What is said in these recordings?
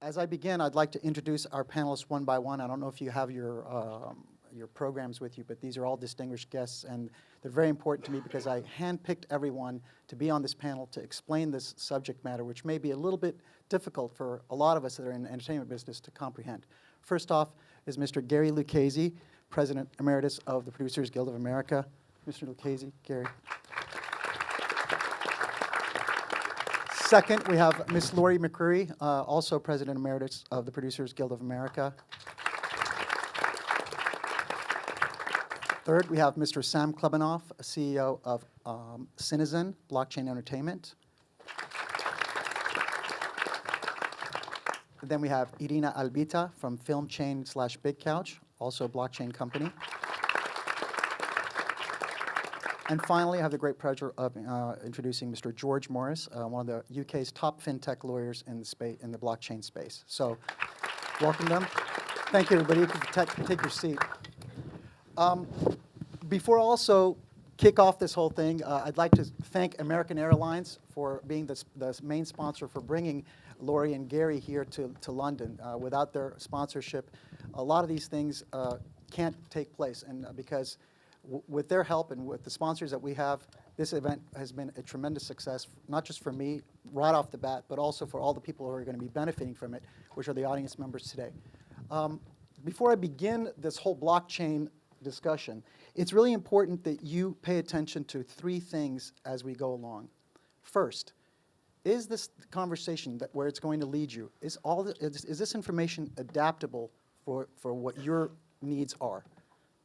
As I begin, I'd like to introduce our panelists one by one. I don't know if you have your programs with you, but these are all distinguished guests, and they're very important to me because I handpicked everyone to be on this panel to explain this subject matter, which may be a little bit difficult for a lot of us that are in the entertainment business to comprehend. First off is Mr. Gary Lucchesi, President Emeritus of the Producers Guild of America. Mr. Lucchesi, Gary. Second, we have Ms. Lori McCreary, also President Emeritus of the Producers Guild of America. Third, we have Mr. Sam Klebanov, CEO of Cinezen, Blockchain Entertainment. Then we have Irina Albita from Film Chain / Big Couch, also a blockchain company. And finally, I have the great pleasure of introducing Mr. George Morris, one of the UK's top fintech lawyers in the blockchain space. So, welcome them. Thank you, everybody. You can take your seat. Before I also kick off this whole thing, I'd like to thank American Airlines for being the main sponsor for bringing Lori and Gary here to London. Without their sponsorship, a lot of these things can't take place, and because with their help and with the sponsors that we have, this event has been a tremendous success, not just for me right off the bat, but also for all the people who are going to be benefiting from it, which are the audience members today. Before I begin this whole blockchain discussion, it's really important that you pay attention to three things as we go along. First, is this conversation where it's going to lead you, is this information adaptable for what your needs are?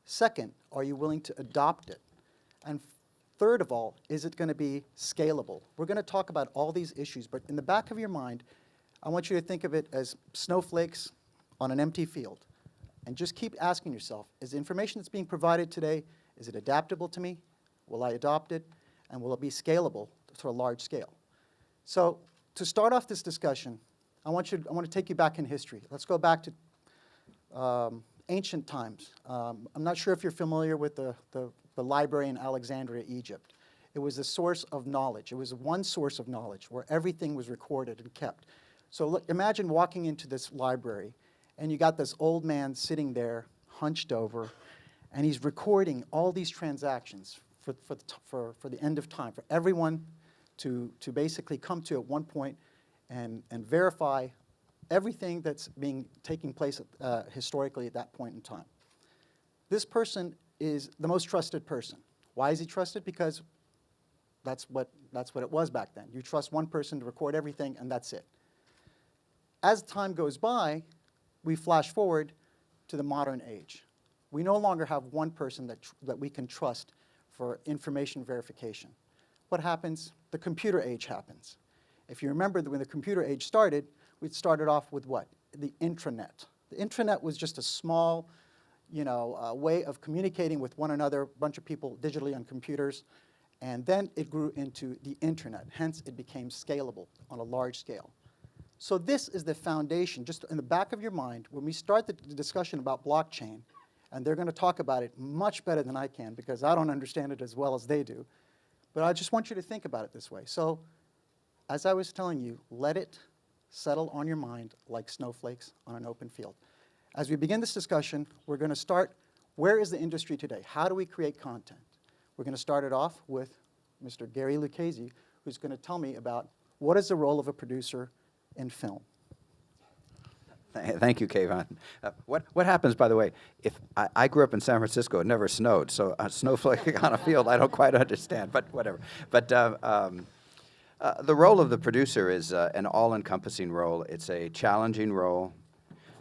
Second, are you willing to adopt it? And third of all, is it going to be scalable? We're going to talk about all these issues, but in the back of your mind, I want you to think of it as snowflakes on an empty field. And just keep asking yourself, is the information that's being provided today, is it adaptable to me? Will I adopt it? And will it be scalable to a large scale? So to start off this discussion, I want to take you back in history. Let's go back to ancient times. I'm not sure if you're familiar with the library in Alexandria, Egypt. It was a source of knowledge. It was one source of knowledge where everything was recorded and kept. So look, imagine walking into this library, and you got this old man sitting there, hunched over, and he's recording all these transactions for the end of time, for everyone to basically come to at one point and verify everything that's taking place historically at that point in time. This person is the most trusted person. Why is he trusted? Because that's what it was back then. You trust one person to record everything, and that's it. As time goes by, we flash forward to the modern age. We no longer have one person that we can trust for information verification. What happens? The computer age happens. If you remember when the computer age started, we started off with what? The intranet. The intranet was just a small, way of communicating with one another, a bunch of people digitally on computers, and then it grew into the internet. Hence, it became scalable on a large scale. So this is the foundation, just in the back of your mind, when we start the discussion about blockchain, and they're going to talk about it much better than I can because I don't understand it as well as they do, but I just want you to think about it this way. So, as I was telling you, let it settle on your mind like snowflakes on an open field. As we begin this discussion, we're going to start, where is the industry today? How do we create content? We're going to start it off with Mr. Gary Lucchesi, who's going to tell me about what is the role of a producer in film. Thank you, Kayvan. What happens, by the way, if I grew up in San Francisco, it never snowed, so a snowflake on a field, I don't quite understand, but whatever. But the role of the producer is an all-encompassing role. It's a challenging role.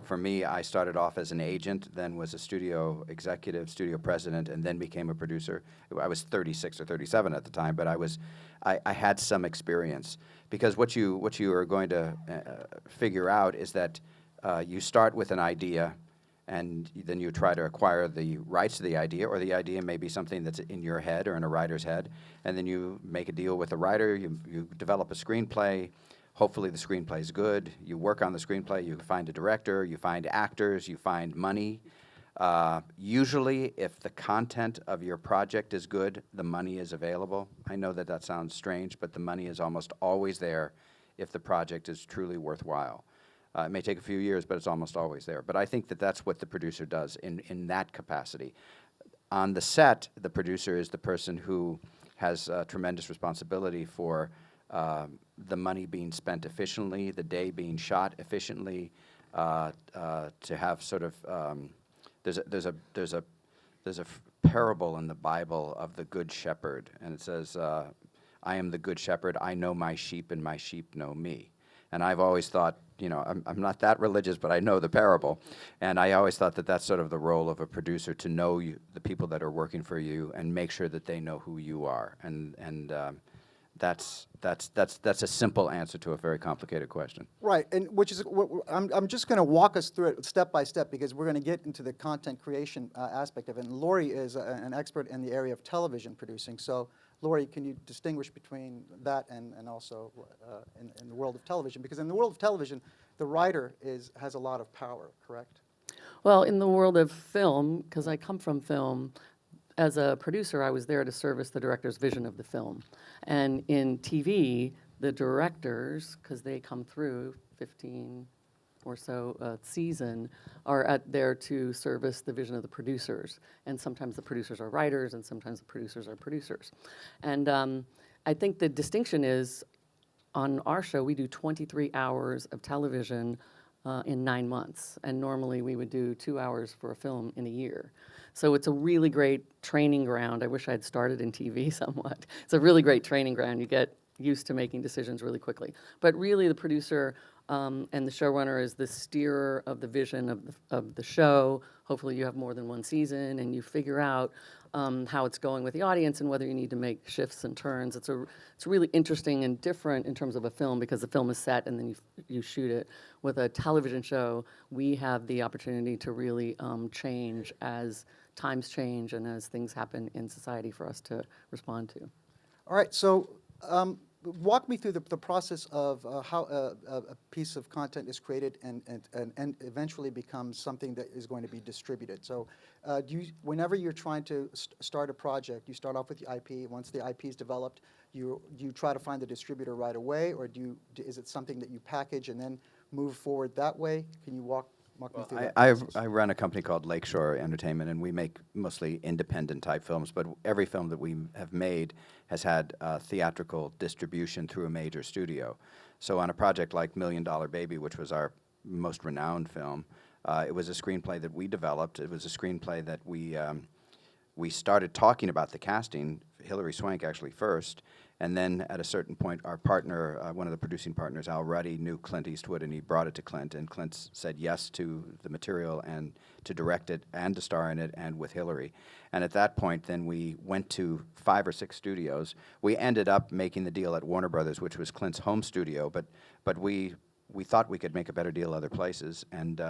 For me, I started off as an agent, then was a studio executive, studio president, and then became a producer. I was 36 or 37 at the time, but I had some experience. Because what you are going to figure out is that you start with an idea, and then you try to acquire the rights to the idea, or the idea may be something that's in your head or in a writer's head, and then you make a deal with the writer, you develop a screenplay, hopefully the screenplay is good, you work on the screenplay, you find a director, you find actors, you find money. Usually, if the content of your project is good, the money is available. I know that sounds strange, but the money is almost always there if the project is truly worthwhile. It may take a few years, but it's almost always there. But I think that that's what the producer does in that capacity. On the set, the producer is the person who has tremendous responsibility for the money being spent efficiently, the day being shot efficiently, to have sort of there's a parable in the Bible of the good shepherd, and it says, "I am the good shepherd. I know my sheep, and my sheep know me." And I've always thought, you know, I'm not that religious, but I know the parable, and I always thought that that's sort of the role of a producer, to know you, the people that are working for you, and make sure that they know who you are. And that's a simple answer to a very complicated question. Right, and which is, I'm just going to walk us through it step by step, because we're going to get into the content creation aspect of it. And Lori is an expert in the area of television producing. So, Lori, can you distinguish between that and also in the world of television? Because in the world of television, the writer has a lot of power, correct? Well, in the world of film, because I come from film, as a producer, I was there to service the director's vision of the film. And in TV, the directors, because they come through 15 or so season, are there to service the vision of the producers. And sometimes the producers are writers, and sometimes the producers are producers. And I think the distinction is, on our show, we do 23 hours of television in 9 months. And normally we would do 2 hours for a film in a year. So it's a really great training ground. I wish I had started in TV somewhat. It's a really great training ground. You get used to making decisions really quickly. But really the producer and the showrunner is the steerer of the vision of the show. Hopefully you have more than one season, and you figure out how it's going with the audience and whether you need to make shifts and turns. It's really interesting and different in terms of a film, because the film is set and then you shoot it. With a television show, we have the opportunity to really change as times change and as things happen in society for us to respond to. All right, so walk me through the process of how a piece of content is created and eventually becomes something that is going to be distributed. So whenever you're trying to start a project, you start off with the IP. Once the IP is developed, you try to find the distributor right away, or is it something that you package and then move forward that way? Can you walk me through that process? I run a company called Lakeshore Entertainment, and we make mostly independent type films, but every film that we have made has had theatrical distribution through a major studio. So on a project like $1 Million Baby, which was our most renowned film, it was a screenplay that we developed. It was a screenplay that we started talking about the casting, Hilary Swank actually first, and then at a certain point, our partner, one of the producing partners, Al Ruddy, knew Clint Eastwood, and he brought it to Clint, and Clint said yes to the material and to direct it and to star in it, and with Hilary. And at that point, then we went to 5 or 6 studios. We ended up making the deal at Warner Brothers, which was Clint's home studio, but we thought we could make a better deal other places. And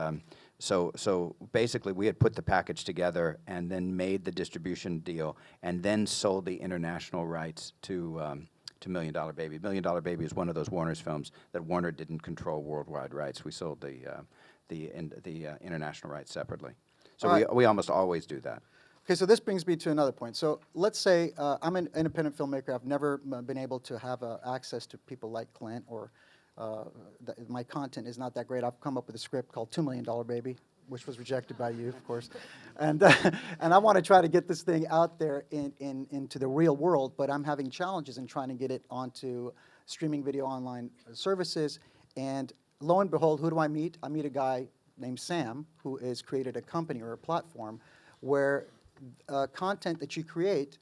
so basically, we had put the package together and then made the distribution deal and then sold the international rights to $1 Million Baby. $1 Million Baby is one of those Warner's films that Warner didn't control worldwide rights. We sold the international rights separately. So we almost always do that. Okay, so this brings me to another point. So let's say I'm an independent filmmaker. I've never been able to have access to people like Clint, or my content is not that great. I've come up with a script called $2 Million Baby, which was rejected by you, of course. And I want to try to get this thing out there into the real world, but I'm having challenges in trying to get it onto streaming video online services. And lo and behold, who do I meet? I meet a guy named Sam, who has created a company or a platform where content that you create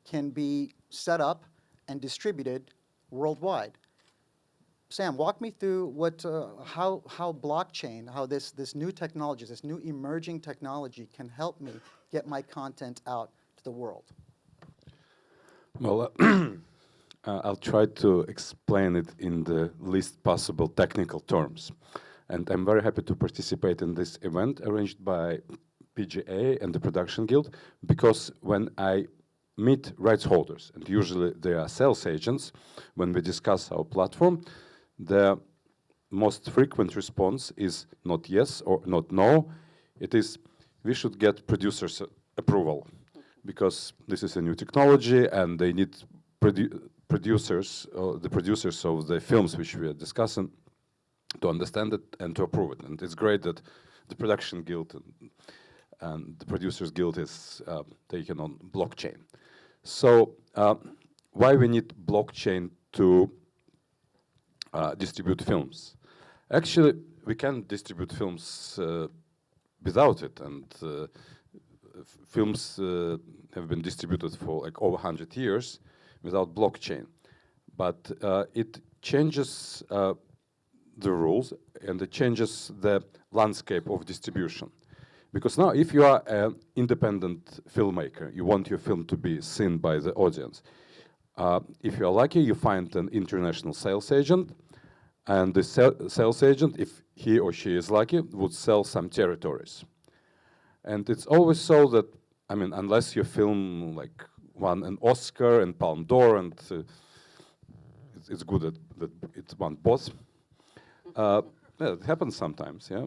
can be set up and distributed worldwide. Sam, walk me through how blockchain, how this new technology, this new emerging technology can help me get my content out to the world. Well, I'll try to explain it in the least possible technical terms. And I'm very happy to participate in this event arranged by PGA and the Production Guild, because when I meet rights holders, and usually they are sales agents, when we discuss our platform, the most frequent response is not yes or not no. It is, we should get producers' approval, because this is a new technology and they need producers, the producers of the films which we are discussing, to understand it and to approve it. And it's great that the production guild and the producers guild is taken on blockchain. So why we need blockchain to distribute films? Actually, we can distribute films without it, and films have been distributed for like over 100 years without blockchain. But it changes the rules, and it changes the landscape of distribution. Because now, if you are an independent filmmaker, you want your film to be seen by the audience. If you are lucky, you find an international sales agent, and the sales agent, if he or she is lucky, would sell some territories. And it's always so that, I mean, unless your film like won an Oscar and Palme d'Or, and it's good that it won both. Yeah, it happens sometimes, yeah.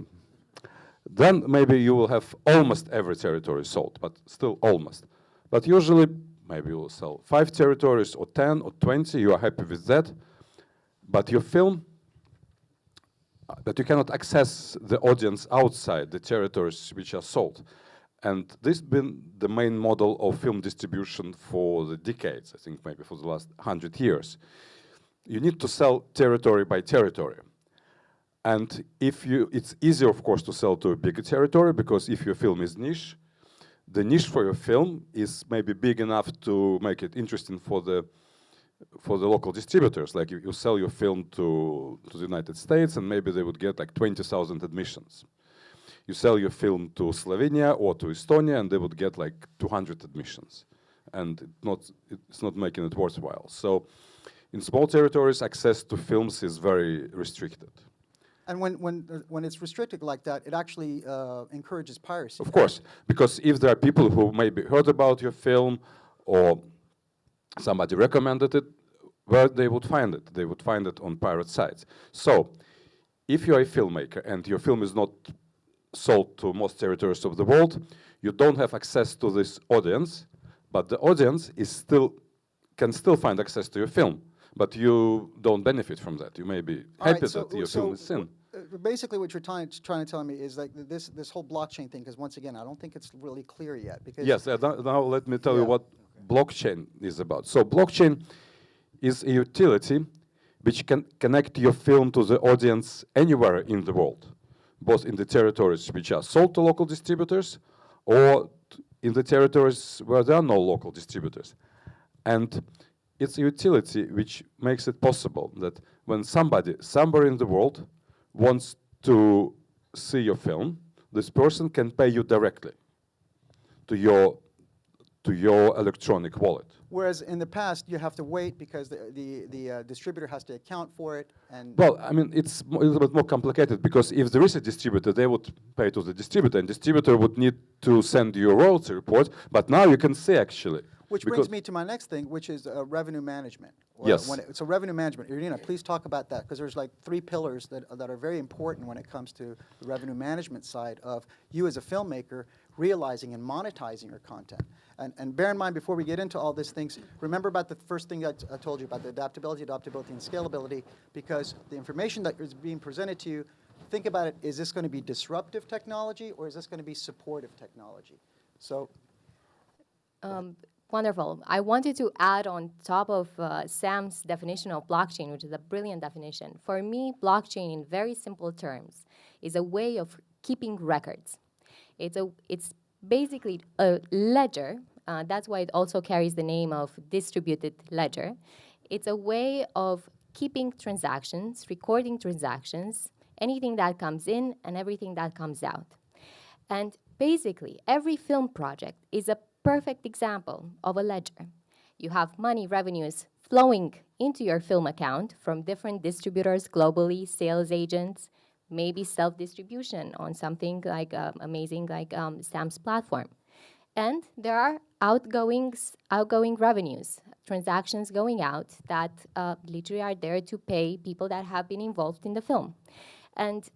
Then maybe you will have almost every territory sold, but still almost. But usually, maybe you will sell 5 territories or 10 or 20, you are happy with that. But your film, that you cannot access the audience outside the territories which are sold. And this has been the main model of film distribution for the decades, I think maybe for the last 100 years. You need to sell territory by territory. And it's easier, of course, to sell to a bigger territory, because if your film is niche, the niche for your film is maybe big enough to make it interesting for the local distributors. Like you sell your film to the United States, and maybe they would get like 20,000 admissions. You sell your film to Slovenia or to Estonia, and they would get like 200 admissions. And it's not making it worthwhile. So in small territories, access to films is very restricted. And when it's restricted like that, it actually encourages piracy. Of course, because if there are people who maybe heard about your film or somebody recommended it, where they would find it? They would find it on pirate sites. So if you're a filmmaker and your film is not sold to most territories of the world, you don't have access to this audience, but the audience can still find access to your film, but you don't benefit from that. You may be happy that your film is seen. Basically, what you're trying to tell me is like this whole blockchain thing, because once again, I don't think it's really clear yet. Because yes, now let me tell you what blockchain is about. So blockchain is a utility which can connect your film to the audience anywhere in the world, both in the territories which are sold to local distributors or in the territories where there are no local distributors. And it's a utility which makes it possible that when somebody somewhere in the world wants to see your film, this person can pay you directly to your electronic wallet. Whereas in the past, you have to wait because the distributor has to account for it. And well, I mean, it's a little bit more complicated, because if there is a distributor, they would pay to the distributor, and distributor would need to send you a royalty report. But now you can see actually. Which brings me to my next thing, which is revenue management. Yes. So revenue management. Irina, please talk about that, because there's like 3 pillars that are very important when it comes to the revenue management side of you as a filmmaker realizing and monetizing your content. And bear in mind, before we get into all these things, remember about the first thing I told you about the adaptability, and scalability, because the information that is being presented to you, think about it, is this going to be disruptive technology or is this going to be supportive technology? So. Wonderful. I wanted to add on top of Sam's definition of blockchain, which is a brilliant definition. For me, blockchain, in very simple terms, is a way of keeping records. It's basically a ledger. That's why it also carries the name of distributed ledger. It's a way of keeping transactions, recording transactions, anything that comes in and everything that comes out. And basically, every film project is a perfect example of a ledger. You have money, revenues flowing into your film account from different distributors globally, sales agents, maybe self-distribution on something like amazing like Sam's platform. And there are outgoing revenues, transactions going out that literally are there to pay people that have been involved in the film. And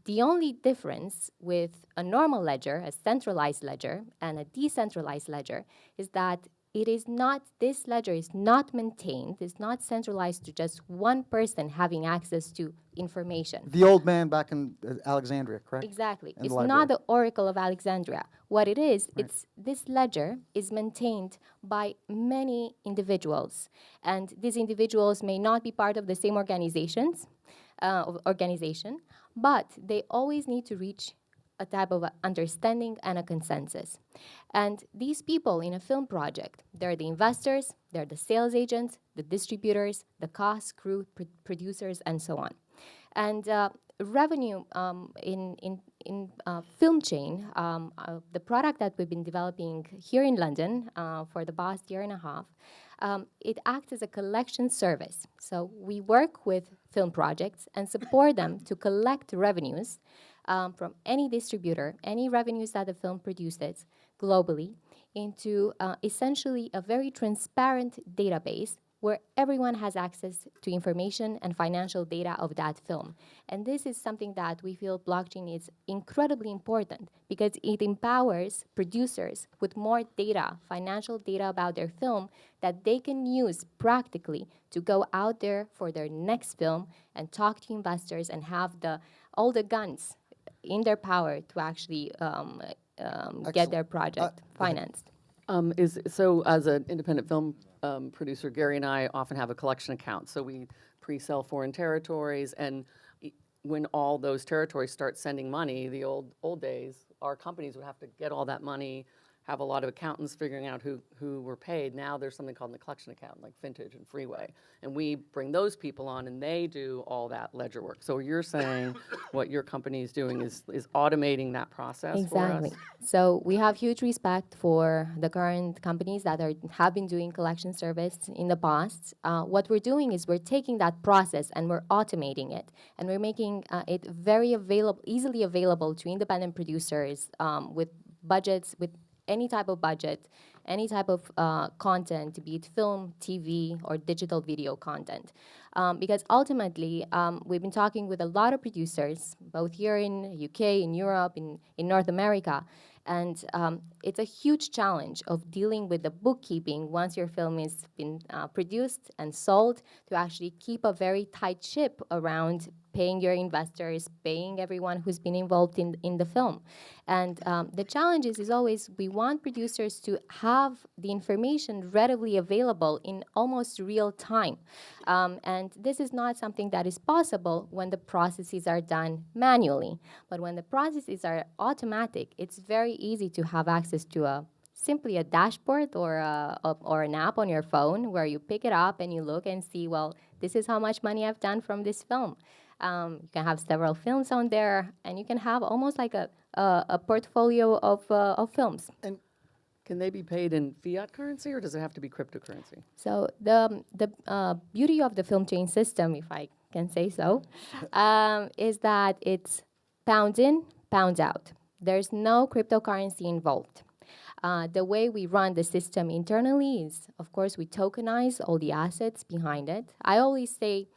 the only difference with a normal ledger, a centralized ledger, and a decentralized ledger is that it is not, this ledger is not maintained, it's not centralized to just one person having access to information. The old man back in Alexandria, correct? Exactly. In the It's library. not the Oracle of Alexandria. What it is, it's this ledger is maintained by many individuals, and these individuals may not be part of the same organization, but they always need to reach a type of understanding and a consensus. And these people in a film project, they're the investors, they're the sales agents, the distributors, the cast, crew, producers, and so on. And revenue in film chain, the product that we've been developing here in London for the past year and a half, it acts as a collection service. So we work with film projects and support them to collect revenues from any distributor, any revenues that the film produces globally, into essentially a very transparent database where everyone has access to information and financial data of that film. And this is something that we feel blockchain is incredibly important because it empowers producers with more data, financial data about their film that they can use practically to go out there for their next film and talk to investors and have all the guns in their power to actually get their project financed. So as an independent film producer, Gary and I often have a collection account. So we pre-sell foreign territories, and when all those territories start sending money, the old days, our companies would have to get all that money, have a lot of accountants figuring out who were paid. Now there's something called the collection account, like Vintage and Freeway. And we bring those people on, and they do all that ledger work. So you're saying what your company is doing is automating that process Exactly. for us? So we have huge respect for the current companies that have been doing collection service in the past. What we're doing is we're taking that process and we're automating it, and we're making it very easily available to independent producers with budgets, with any type of budget, any type of content, be it film, TV, or digital video content. Because ultimately, we've been talking with a lot of producers, both here in UK, in Europe, in North America, and it's a huge challenge of dealing with the bookkeeping once your film has been produced and sold, to actually keep a very tight ship around paying your investors, paying everyone who's been involved in the film. And the challenge is always we want producers to have the information readily available in almost real time. And this is not something that is possible when the processes are done manually. But when the processes are automatic, it's very easy to have access to simply a dashboard or an app on your phone where you pick it up and you look and see, well, this is how much money I've done from this film. You can have several films on there, and you can have almost like a portfolio of films. And Can they be paid in fiat currency, or does it have to be cryptocurrency? So the beauty of the film chain system, if I can say so, is that it's pounds in, pounds out. There's no cryptocurrency involved. The way we run the system internally is, of course, we tokenize all the assets behind it. I always say,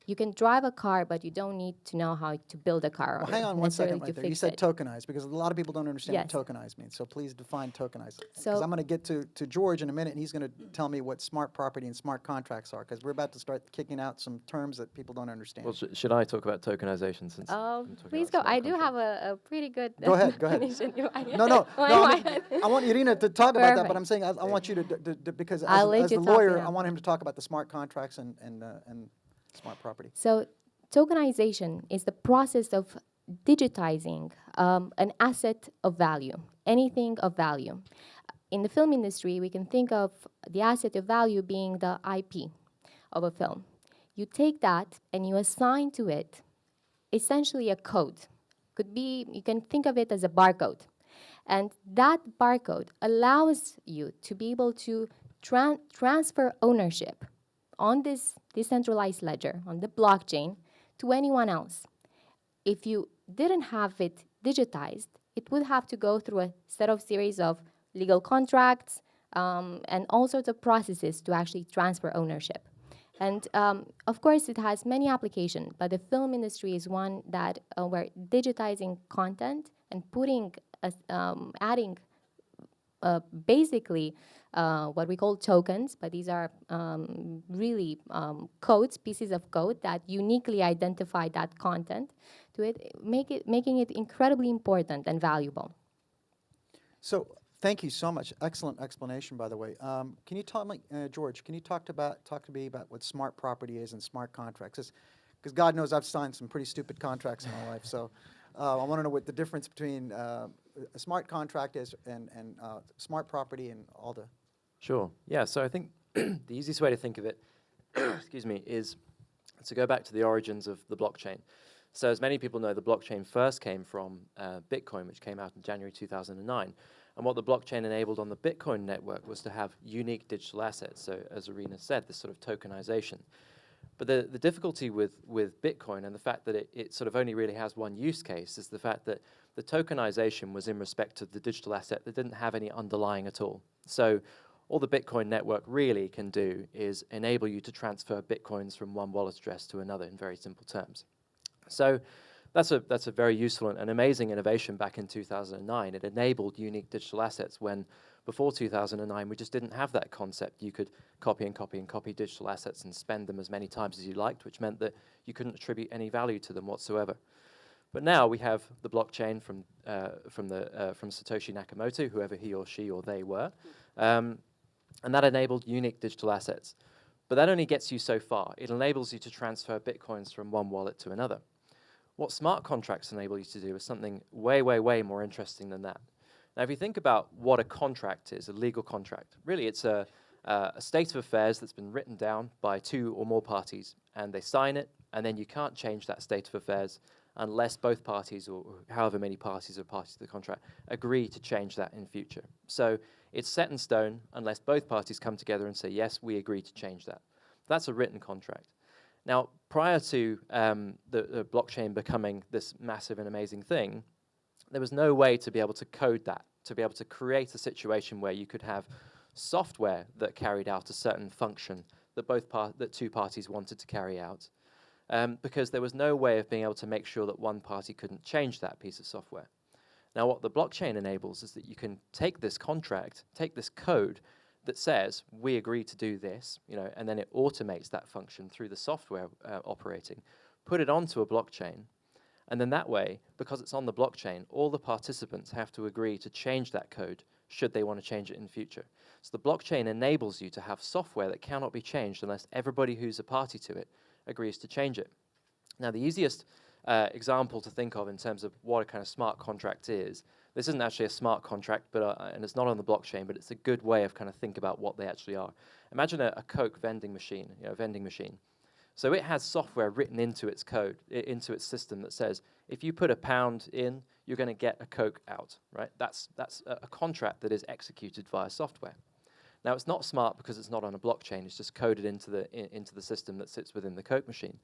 you can drive a car, but you don't need to know how to build a car. well, hang on one second right there. You said tokenize. tokenize, because a lot of people don't understand Yes. what tokenize means. So please define tokenize. Because So- I'm going to get to George in a minute, and he's going to tell me what smart property and smart contracts are, because we're about to start kicking out some terms that people don't understand. Well, should I talk about tokenization since? I'm talking Please about go. smart I do have contracts? a pretty good Go ahead, go ahead. definition. No, I want Irina to talk about that, but Perfect. I'm saying I want you to because I'll let as you the talk lawyer, now. I want him to talk about the smart contracts and smart property. So tokenization is the process of digitizing an asset of value, anything of value. In the film industry, we can think of the asset of value being the IP of a film. You take that and you assign to it essentially a code. Could be, you can think of it as a barcode. And that barcode allows you to be able to transfer ownership on this decentralized ledger, on the blockchain, to anyone else. If you didn't have it digitized, it would have to go through a set of series of legal contracts and all sorts of processes to actually transfer ownership. And of course, it has many applications, but the film industry is one that we're digitizing content and adding basically what we call tokens, but these are really codes, pieces of code that uniquely identify that content to it, making it incredibly important and valuable. So thank you so much. Excellent explanation, by the way. Can you talk, George? Can you talk to me about what smart property is and smart contracts? Because God knows I've signed some pretty stupid contracts in my life. So I want to know what the difference between a smart contract is and smart property and all the. Sure. Yeah. So I think the easiest way to think of it, excuse me, is to go back to the origins of the blockchain. So as many people know, the blockchain first came from Bitcoin, which came out in January 2009. And what the blockchain enabled on the Bitcoin network was to have unique digital assets. So as Irina said, this sort of tokenization. But the difficulty with Bitcoin and the fact that it sort of only really has one use case is the fact that the tokenization was in respect of the digital asset that didn't have any underlying at all. So all the Bitcoin network really can do is enable you to transfer Bitcoins from one wallet address to another in very simple terms. So that's a very useful and amazing innovation back in 2009. It enabled unique digital assets when before 2009 we just didn't have that concept. You could copy and copy and copy digital assets and spend them as many times as you liked, which meant that you couldn't attribute any value to them whatsoever. But now we have the blockchain from Satoshi Nakamoto, whoever he or she or they were, and that enabled unique digital assets. But that only gets you so far. It enables you to transfer Bitcoins from one wallet to another. What smart contracts enable you to do is something way, way, way more interesting than that. Now, if you think about what a contract is, a legal contract, really it's a state of affairs that's been written down by two or more parties, and they sign it, and then you can't change that state of affairs unless both parties, or however many parties are parties to the contract, agree to change that in future. So it's set in stone unless both parties come together and say, yes, we agree to change that. That's a written contract. Now, prior to the blockchain becoming this massive and amazing thing, there was no way to be able to code that, to be able to create a situation where you could have software that carried out a certain function that two parties wanted to carry out, because there was no way of being able to make sure that one party couldn't change that piece of software. Now, what the blockchain enables is that you can take this contract, take this code that says, we agree to do this, and then it automates that function through the software operating, put it onto a blockchain, and then that way, because it's on the blockchain, all the participants have to agree to change that code should they want to change it in future. So the blockchain enables you to have software that cannot be changed unless everybody who's a party to it agrees to change it. Now, the easiest example to think of in terms of what a kind of smart contract is, this isn't actually a smart contract, but and it's not on the blockchain, but it's a good way of kind of think about what they actually are. Imagine a Coke vending machine, vending machine. So it has software written into its code, into its system that says, if you put £1 in, you're going to get a Coke out, right? That's a contract that is executed via software. Now, it's not smart because it's not on a blockchain. It's just coded into the system that sits within the Coke machine.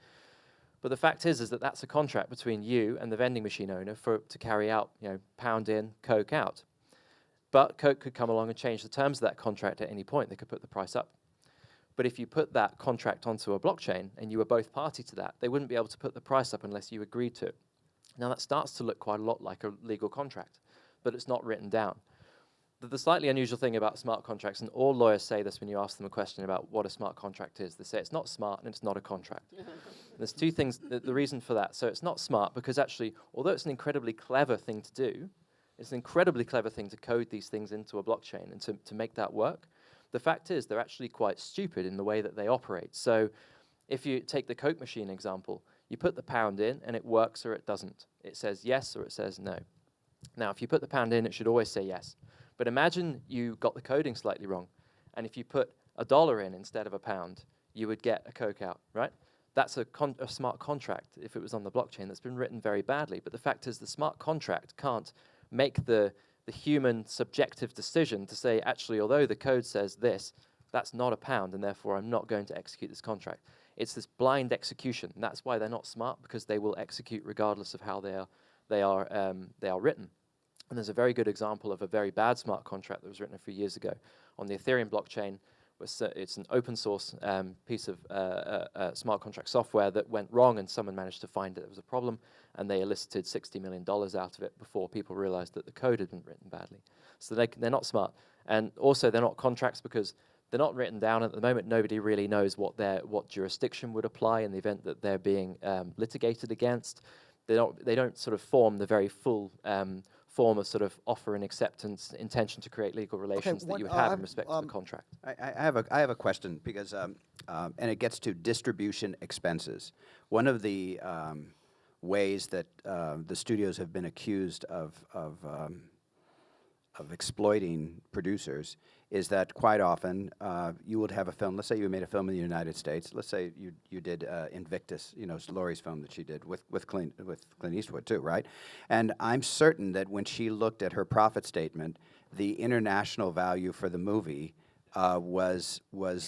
But the fact is that that's a contract between you and the vending machine owner to carry out, £1 in, Coke out. But Coke could come along and change the terms of that contract at any point. They could put the price up. But if you put that contract onto a blockchain and you were both party to that, they wouldn't be able to put the price up unless you agreed to it. Now, that starts to look quite a lot like a legal contract, but it's not written down. The slightly unusual thing about smart contracts, and all lawyers say this when you ask them a question about what a smart contract is, they say it's not smart and it's not a contract. There's two things, the reason for that. So it's not smart because actually, although it's an incredibly clever thing to do, it's an incredibly clever thing to code these things into a blockchain and to make that work. The fact is they're actually quite stupid in the way that they operate. So if you take the Coke machine example, you put the £1 in and it works or it doesn't. It says yes or it says no. Now, if you put the £1 in, it should always say yes. But imagine you got the coding slightly wrong, and if you put $1 in instead of £1, you would get a Coke out, right? That's a smart contract if it was on the blockchain that's been written very badly. But the fact is the smart contract can't make the human subjective decision to say, actually, although the code says this, that's not £1, and therefore I'm not going to execute this contract. It's this blind execution, and that's why they're not smart, because they will execute regardless of how they are written. And there's a very good example of a very bad smart contract that was written a few years ago on the Ethereum blockchain. It's an open source piece of smart contract software that went wrong, and someone managed to find that there was a problem, and they elicited $60 million out of it before people realized that the code had been written badly. So they're not smart. And also, they're not contracts because they're not written down at the moment. Nobody really knows what jurisdiction would apply in the event that they're being litigated against. They don't sort of form the very full form of sort of offer and acceptance intention to create legal relations that you would have in respect to the contract. I have a question because, and it gets to distribution expenses. One of the ways that the studios have been accused of exploiting producers is that quite often you would have a film. Let's say you made a film in the United States. Let's say you did Invictus, Laurie's film that she did with Clint Eastwood too, right? And I'm certain that when she looked at her profit statement, the international value for the movie was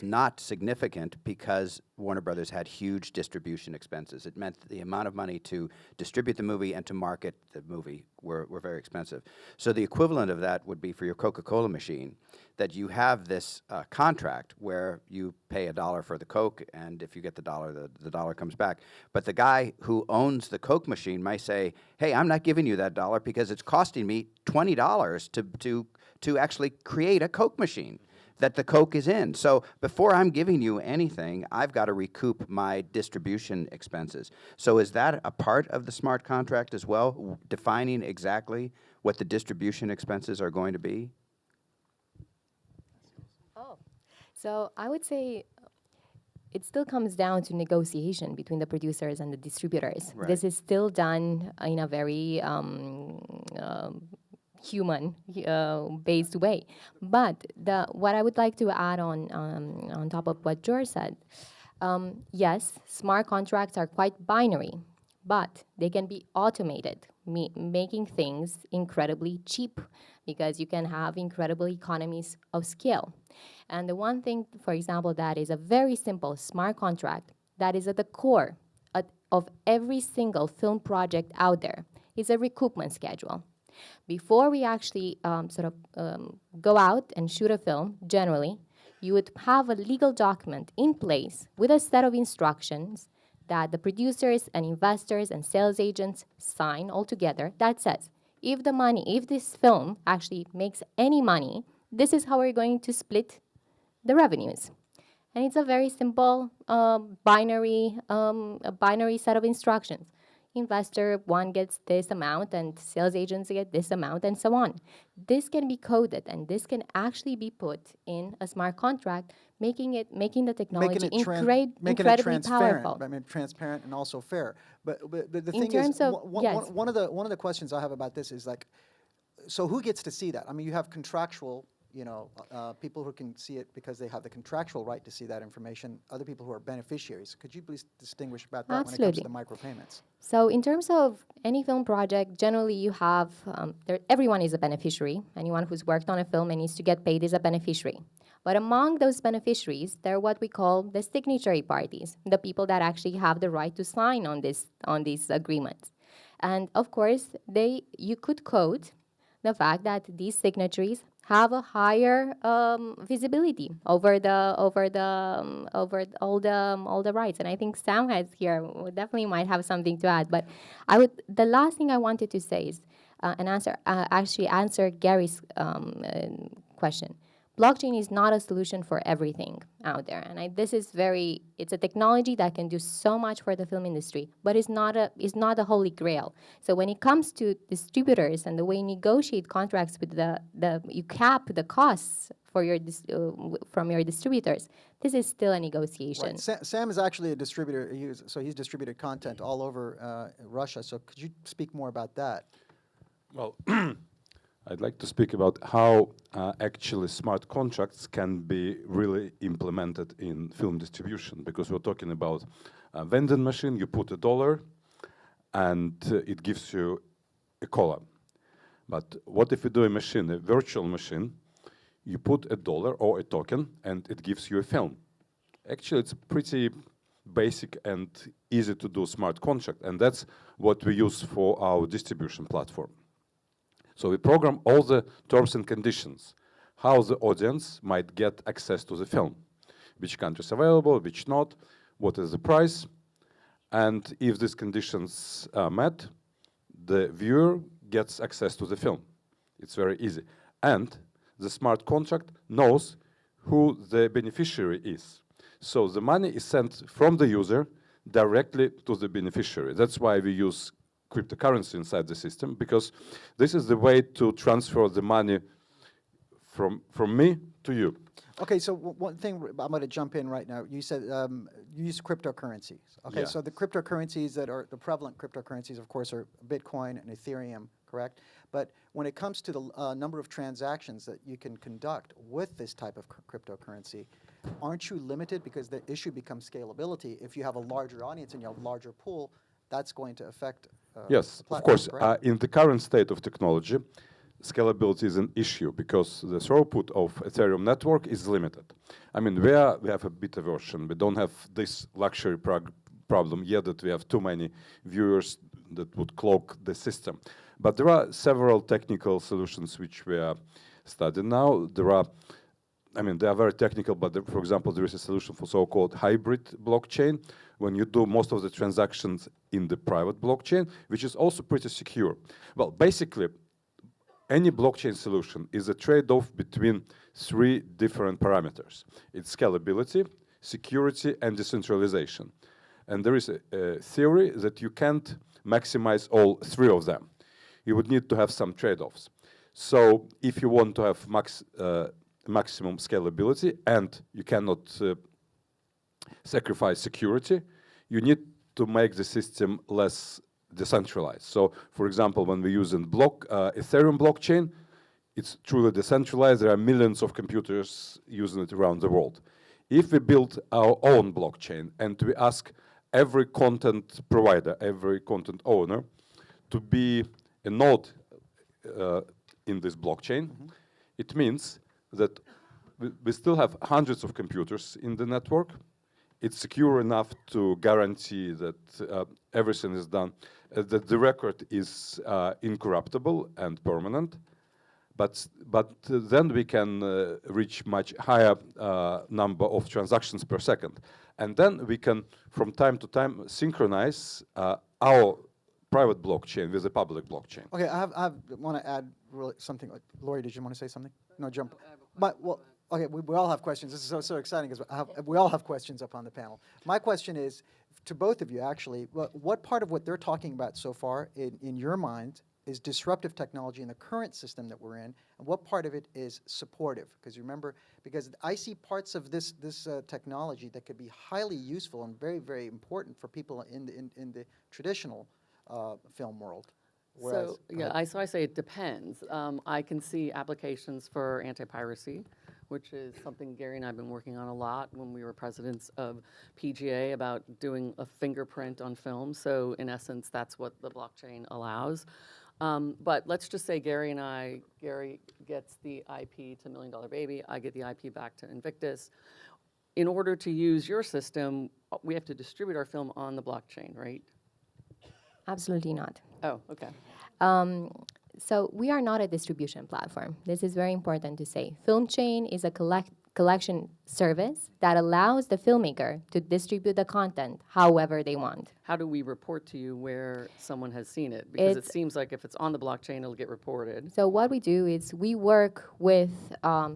not significant because Warner Brothers had huge distribution expenses. It meant the amount of money to distribute the movie and to market the movie were very expensive. So the equivalent of that would be for your Coca-Cola machine, that you have this contract where you pay $1 for the Coke, and if you get the dollar, the dollar comes back. But the guy who owns the Coke machine might say, hey, I'm not giving you that dollar because it's costing me $20 to actually create a Coke machine that the Coke is in. So before I'm giving you anything, I've got to recoup my distribution expenses. So is that a part of the smart contract as well, defining exactly what the distribution expenses are going to be? Oh, so I would say it still comes down to negotiation between the producers and the distributors. Right. This is still done in a very human-based way. But what I would like to add on top of what George said, yes, smart contracts are quite binary, but they can be automated, making things incredibly cheap because you can have incredible economies of scale. And the one thing, for example, that is a very simple smart contract that is at the core of every single film project out there is a recoupment schedule. Before we actually go out and shoot a film, generally, you would have a legal document in place with a set of instructions that the producers and investors and sales agents sign all together that says, if this film actually makes any money, this is how we're going to split the revenues. And it's a very simple binary set of instructions. Investor one gets this amount and sales agents get this amount and so on. This can be coded and this can actually be put in a smart contract, making the technology incredibly powerful. I mean, transparent and also fair. But the In thing terms is, of- yes. one of the questions I have about this is like, so who gets to see that? I mean, you have contractual, people who can see it because they have the contractual right to see that information, other people who are beneficiaries. Could you please distinguish about that when it comes to the micropayments? So in terms of any film project, generally you have, everyone is a beneficiary. Anyone who's worked on a film and needs to get paid is a beneficiary. But among those beneficiaries, they're what we call the signatory parties, the people that actually have the right to sign on these agreements. And of course, you could code the fact that these signatories have a higher visibility over all the rights. And I think Sam has here definitely might have something to add. But the last thing I wanted to say is answer Gary's question. Blockchain is not a solution for everything out there, and it's a technology that can do so much for the film industry, but it's not a holy grail. So when it comes to distributors and the way you negotiate contracts with you cap the costs for from your distributors, this is still a negotiation. Right. Sam is actually a distributor. He's distributed content all over Russia. So could you speak more about that? Well, I'd like to speak about how actually smart contracts can be really implemented in film distribution, because we're talking about a vending machine. You put $1 and it gives you a cola. But what if you do a virtual machine, you put $1 or a token and it gives you a film? Actually, it's pretty basic and easy to do smart contract, and that's what we use for our distribution platform. So we program all the terms and conditions, how the audience might get access to the film, which countries available, which not, what is the price, and if these conditions are met, the viewer gets access to the film. It's very easy. And the smart contract knows who the beneficiary is. So the money is sent from the user directly to the beneficiary. That's why we use cryptocurrency inside the system, because this is the way to transfer the money from me to you. Okay, so one thing, I'm going to jump in right now. You said you use cryptocurrencies. Okay, Yeah. so the cryptocurrencies that are the prevalent cryptocurrencies, of course, are Bitcoin and Ethereum, correct? But when it comes to the number of transactions that you can conduct with this type of cryptocurrency, aren't you limited? Because the issue becomes scalability. If you have a larger audience and you have a larger pool, that's going to affect Yes, the of platform, course. correct? In the current state of technology, scalability is an issue because the throughput of Ethereum network is limited. I mean, we have a beta version. We don't have this luxury problem yet that we have too many viewers that would clog the system. But there are several technical solutions which we are studying now. They are very technical, but for example, there is a solution for so-called hybrid blockchain, when you do most of the transactions in the private blockchain, which is also pretty secure. Well, basically, any blockchain solution is a trade-off between three different parameters. It's scalability, security, and decentralization. And there is a theory that you can't maximize all three of them. You would need to have some trade-offs. So if you want to have maximum scalability and you cannot sacrifice security, you need to make the system less decentralized. So, for example, when we use Ethereum blockchain, it's truly decentralized. There are millions of computers using it around the world. If we build our own blockchain and we ask every content provider, every content owner to be a node in this blockchain, it means that we still have hundreds of computers in the network. It's secure enough to guarantee that everything is done, that the record is incorruptible and permanent. But then we can reach much higher number of transactions per second. And then we can, from time to time, synchronize our private blockchain with the public blockchain. Okay, I want to add something. Lori, did you want to say something? No, jump. But, well, okay, we all have questions. This is so exciting because we all have questions up on the panel. My question is, to both of you, actually, what part of what they're talking about so far, in your mind, is disruptive technology in the current system that we're in, and what part of it is supportive? Because you remember, because I see parts of this technology that could be highly useful and very, very important for people in the traditional film world. Whereas, So, yeah, I say it depends. I can see applications for anti-piracy, which is something Gary and I have been working on a lot when we were presidents of PGA about doing a fingerprint on film. So in essence, that's what the blockchain allows. But let's just say Gary gets the IP to $1 Million Baby, I get the IP back to Invictus. In order to use your system, we have to distribute our film on the blockchain, right? Absolutely not. Oh, okay. So we are not a distribution platform. This is very important to say. FilmChain is a collection service that allows the filmmaker to distribute the content however they want. How do we report to you where someone has seen it? Because it seems like if it's on the blockchain, it'll get reported. So what we do is we work with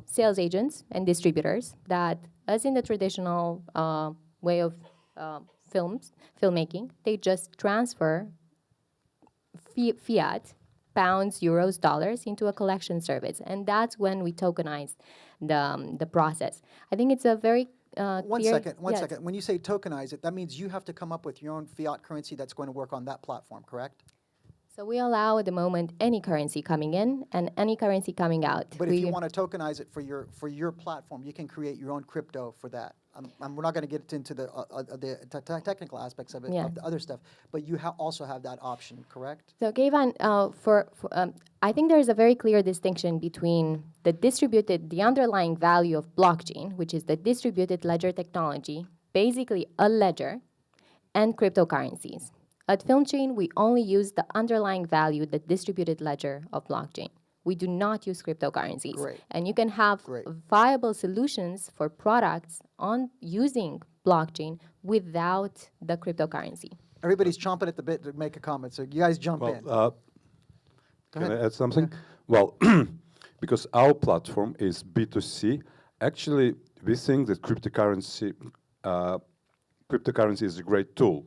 sales agents and distributors that, as in the traditional way of filmmaking, they just transfer fiat, pounds, euros, dollars into a collection service. And that's when we tokenize the process. I think it's a very One clear, second. When you say tokenize it, that means you have to come up with your own fiat currency that's going to work on that platform, correct? So we allow at the moment any currency coming in and any currency coming out. But if you want to tokenize it for your platform, you can create your own crypto for that. We're not going to get into the technical aspects of it, Yeah. of the other stuff, but you also have that option, correct? So Kayvan, I think there is a very clear distinction between the underlying value of blockchain, which is the distributed ledger technology, basically a ledger, and cryptocurrencies. At FilmChain, we only use the underlying value, the distributed ledger of blockchain. We do not use cryptocurrencies. Great. And you can have Great. viable solutions for products on using blockchain without the cryptocurrency. Everybody's chomping at the bit to make a comment, so you guys jump in. Well, Go can ahead. I add something? Well, because our platform is B2C, actually, we think that cryptocurrency is a great tool.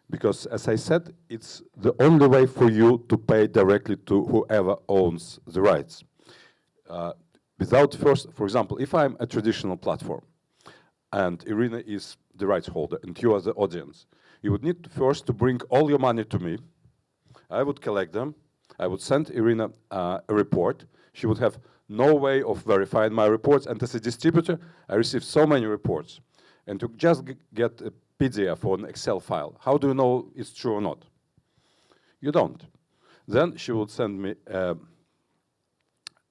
Because, as I said, it's the only way for you to pay directly to whoever owns the rights. Without first, for example, if I'm a traditional platform, and Irina is the rights holder, and you are the audience, you would need first to bring all your money to me. I would collect them. I would send Irina a report. She would have no way of verifying my reports. And as a distributor, I received so many reports. And to just get a PDF or an Excel file, how do you know it's true or not? You don't. Then she would send me an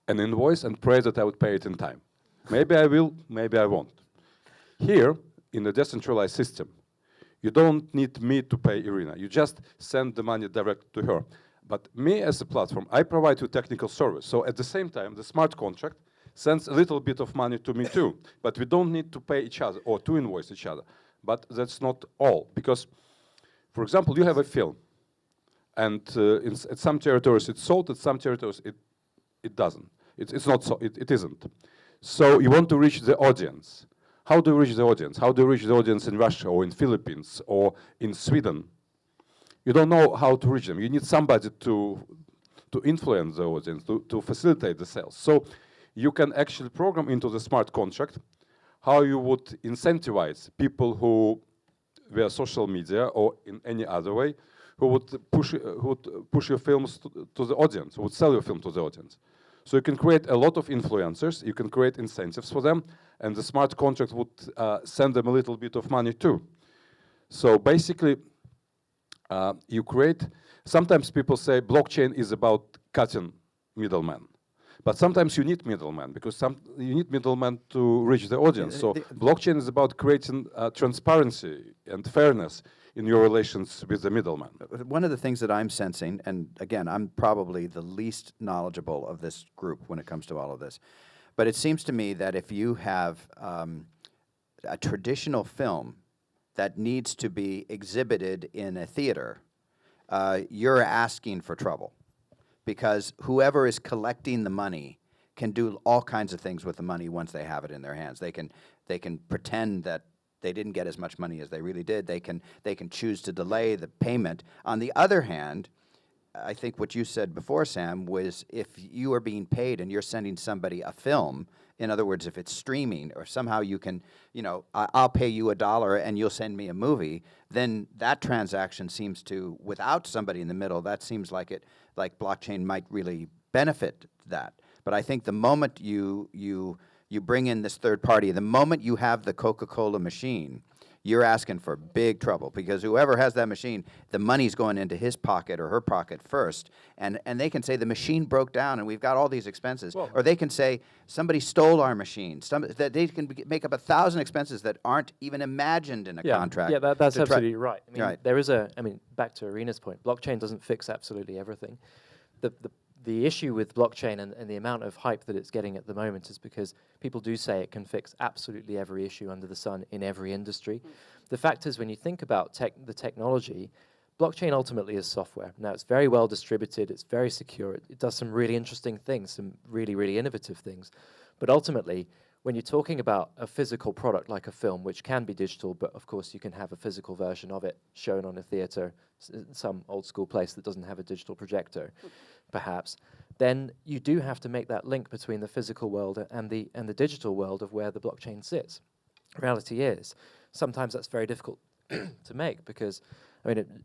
invoice and pray that I would pay it in time. Maybe I will, maybe I won't. Here, in the decentralized system, you don't need me to pay Irina. You just send the money direct to her. But me as a platform, I provide you technical service. So at the same time, the smart contract sends a little bit of money to me too. But we don't need to pay each other or to invoice each other. But that's not all. Because, for example, you have a film. And at some territories it's sold, at some territories it doesn't. It's not so, it isn't. So you want to reach the audience. How do you reach the audience? How do you reach the audience in Russia or in Philippines or in Sweden? You don't know how to reach them. You need somebody to influence the audience, to facilitate the sales. So you can actually program into the smart contract how you would incentivize people who via social media or in any other way who would push your films to the audience, who would sell your film to the audience. So you can create a lot of influencers, you can create incentives for them, and the smart contract would send them a little bit of money too. So basically, you create, sometimes people say blockchain is about cutting middlemen. But sometimes you need middlemen, because you need middlemen to reach the audience. So blockchain is about creating transparency and fairness in your relations with the middleman. One of the things that I'm sensing, and again, I'm probably the least knowledgeable of this group when it comes to all of this, but it seems to me that if you have a traditional film that needs to be exhibited in a theater, you're asking for trouble. Because whoever is collecting the money can do all kinds of things with the money once they have it in their hands. They can pretend that they didn't get as much money as they really did. They can choose to delay the payment. On the other hand, I think what you said before, Sam, was if you are being paid and you're sending somebody a film, in other words, if it's streaming or somehow you can, you know, I'll pay you $1 and you'll send me a movie, then that transaction seems to, without somebody in the middle, that seems like blockchain might really benefit that. But I think the moment you bring in this third party, the moment you have the Coca-Cola machine, you're asking for big trouble, because whoever has that machine, the money's going into his pocket or her pocket first, and they can say the machine broke down and we've got all these expenses, or they can say somebody stole our machine. That they can make up 1,000 expenses that aren't even imagined in a contract. Yeah, that's absolutely right. I mean, Right. there is back to Irina's point, blockchain doesn't fix absolutely everything. The issue with blockchain and the amount of hype that it's getting at the moment is because people do say it can fix absolutely every issue under the sun in every industry. The fact is, when you think about the technology, blockchain ultimately is software. Now, it's very well distributed, it's very secure, it does some really interesting things, some really, really innovative things. But ultimately, when you're talking about a physical product like a film, which can be digital, but of course you can have a physical version of it shown on a theater, some old school place that doesn't have a digital projector, perhaps, then you do have to make that link between the physical world and the digital world of where the blockchain sits. Reality is, sometimes that's very difficult to make, because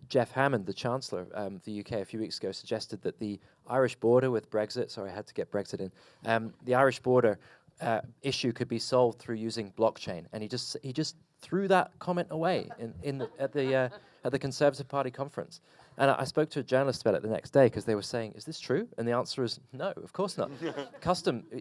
Jeff Hammond, the Chancellor of the UK a few weeks ago, suggested that the Irish border with Brexit, sorry, I had to get Brexit in, the Irish border issue could be solved through using blockchain, and he just threw that comment away at the Conservative Party conference. And I spoke to a journalist about it the next day, because they were saying, "Is this true?" And the answer is no, of course not.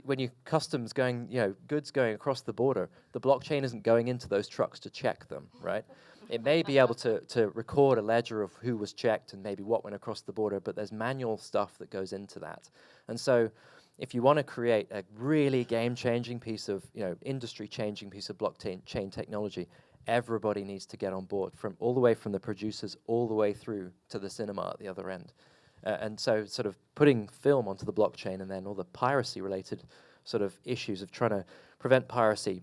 When customs going, goods going across the border, the blockchain isn't going into those trucks to check them, right? It may be able to record a ledger of who was checked and maybe what went across the border, but there's manual stuff that goes into that. And so, if you want to create a really game-changing piece of, industry-changing piece of blockchain technology, everybody needs to get on board, from all the way from the producers all the way through to the cinema at the other end. And so sort of putting film onto the blockchain and then all the piracy-related sort of issues of trying to prevent piracy,